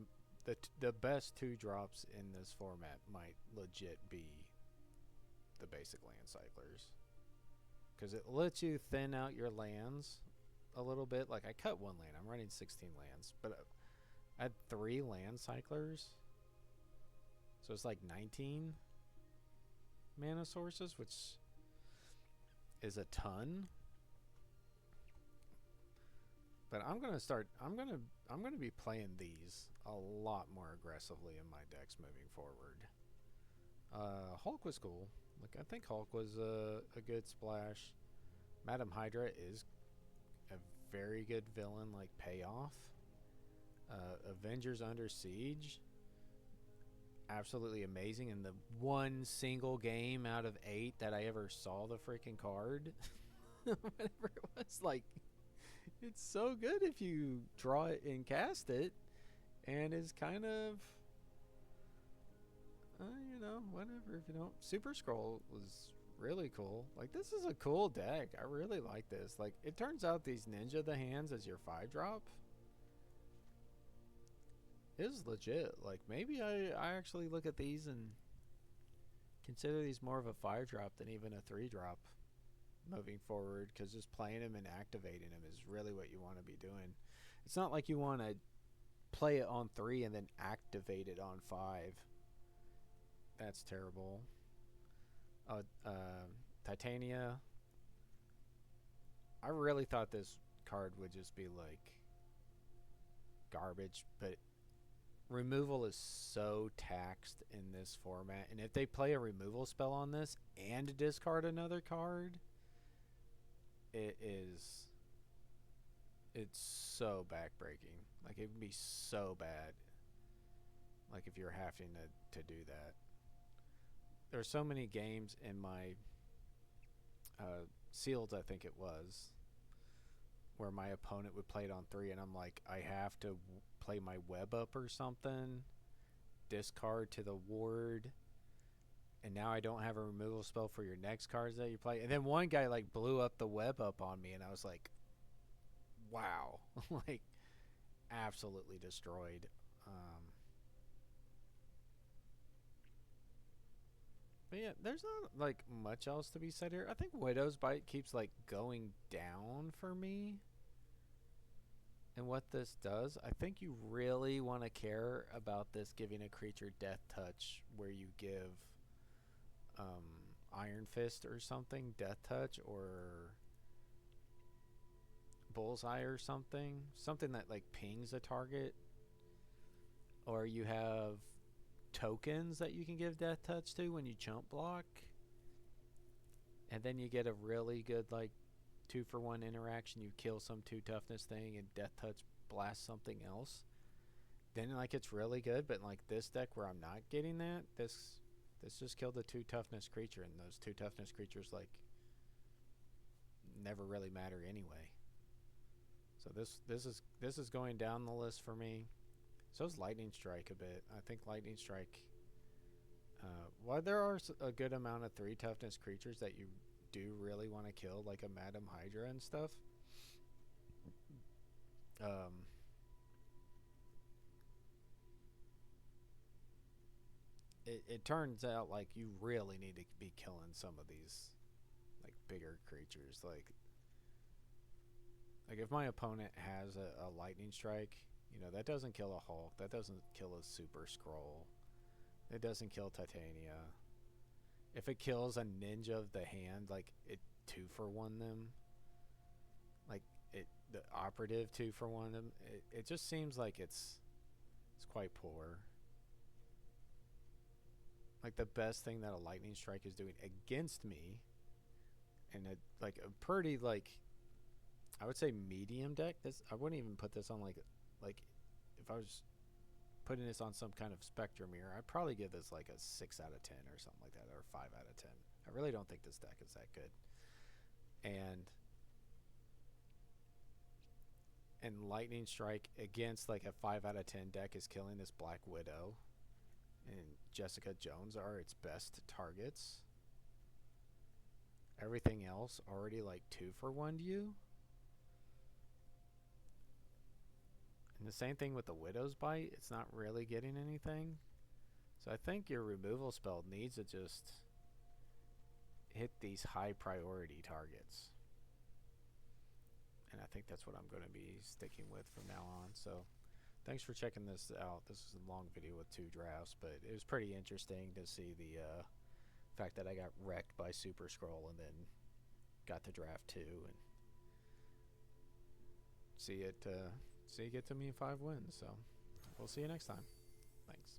the best 2-drops in this format might legit be the basic land cyclers. Because it lets you thin out your lands a little bit. Like, I cut 1 land. I'm running 16 lands. But I had 3 land cyclers. So it's like 19 mana sources, which is a ton. But I'm gonna be playing these a lot more aggressively in my decks moving forward. Hulk was cool. Like I think Hulk was a good splash. Madam Hydra is a very good villain, like payoff. Avengers Under Siege absolutely amazing. And the one single game out of 8 that I ever saw the freaking card, whatever it was, like, it's so good if you draw it and cast it, and is kind of, whatever if you don't. Super-Skrull was really cool. Like, this is a cool deck. I really like this. Like, it turns out these Ninja the Hands as your 5-drop is legit. Like, maybe I actually look at these and consider these more of a 5-drop than even a 3-drop moving forward, because just playing them and activating them is really what you want to be doing. It's not like you want to play it on 3 and then activate it on 5. That's terrible. Titania. I really thought this card would just be like garbage, but removal is so taxed in this format, and if they play a removal spell on this and discard another card, it's so backbreaking. Like, it would be so bad, like, if you're having to do that. There's so many games in my sealed, I think it was, where my opponent would play it on 3 and I'm like, I have to play my web up or something, discard to the ward, and now I don't have a removal spell for your next cards that you play. And then one guy like blew up the web up on me and I was like, wow. Like, absolutely destroyed. But yeah, there's not like much else to be said here. I think Widow's Bite keeps like going down for me. And what this does, I think you really want to care about this giving a creature Death Touch, where you give Iron Fist or something Death Touch, or Bullseye or something that like pings a target, or you have tokens that you can give Death Touch to when you chump block, and then you get a really good like 2-for-1 interaction. You kill some 2 toughness thing and Death Touch blast something else. Then like it's really good. But like this deck where I'm not getting that, this just killed a 2 toughness creature, and those 2 toughness creatures like never really matter anyway. So this is going down the list for me. So is Lightning Strike a bit. I think Lightning Strike, while there are a good amount of 3 toughness creatures that you do really want to kill, like a Madam Hydra and stuff, it turns out like you really need to be killing some of these like bigger creatures. Like if my opponent has a Lightning Strike, that doesn't kill a Hulk, that doesn't kill a Super-Skrull, it doesn't kill Titania. If it kills a Ninja of the Hand, like it 2-for-1 them, like the operative 2-for-1 them, it just seems like it's quite poor. Like, the best thing that a Lightning Strike is doing against me, and a pretty, like, I would say medium deck. I wouldn't even put this on like if I was putting this on some kind of spectrum here, I'd probably give this like a 6 out of 10 or something like that, or 5 out of 10. I really don't think this deck is that good. And Lightning Strike against like a 5 out of 10 deck is killing this Black Widow and Jessica Jones are its best targets. Everything else already like 2-for-1 to you. And the same thing with the Widow's Bite. It's not really getting anything. So I think your removal spell needs to just hit these high priority targets. And I think that's what I'm going to be sticking with from now on. So thanks for checking this out. This is a long video with 2 drafts, but it was pretty interesting to see the fact that I got wrecked by Super-Skrull and then got to draft 2 and see it get to me in 5 wins. So we'll see you next time. Thanks.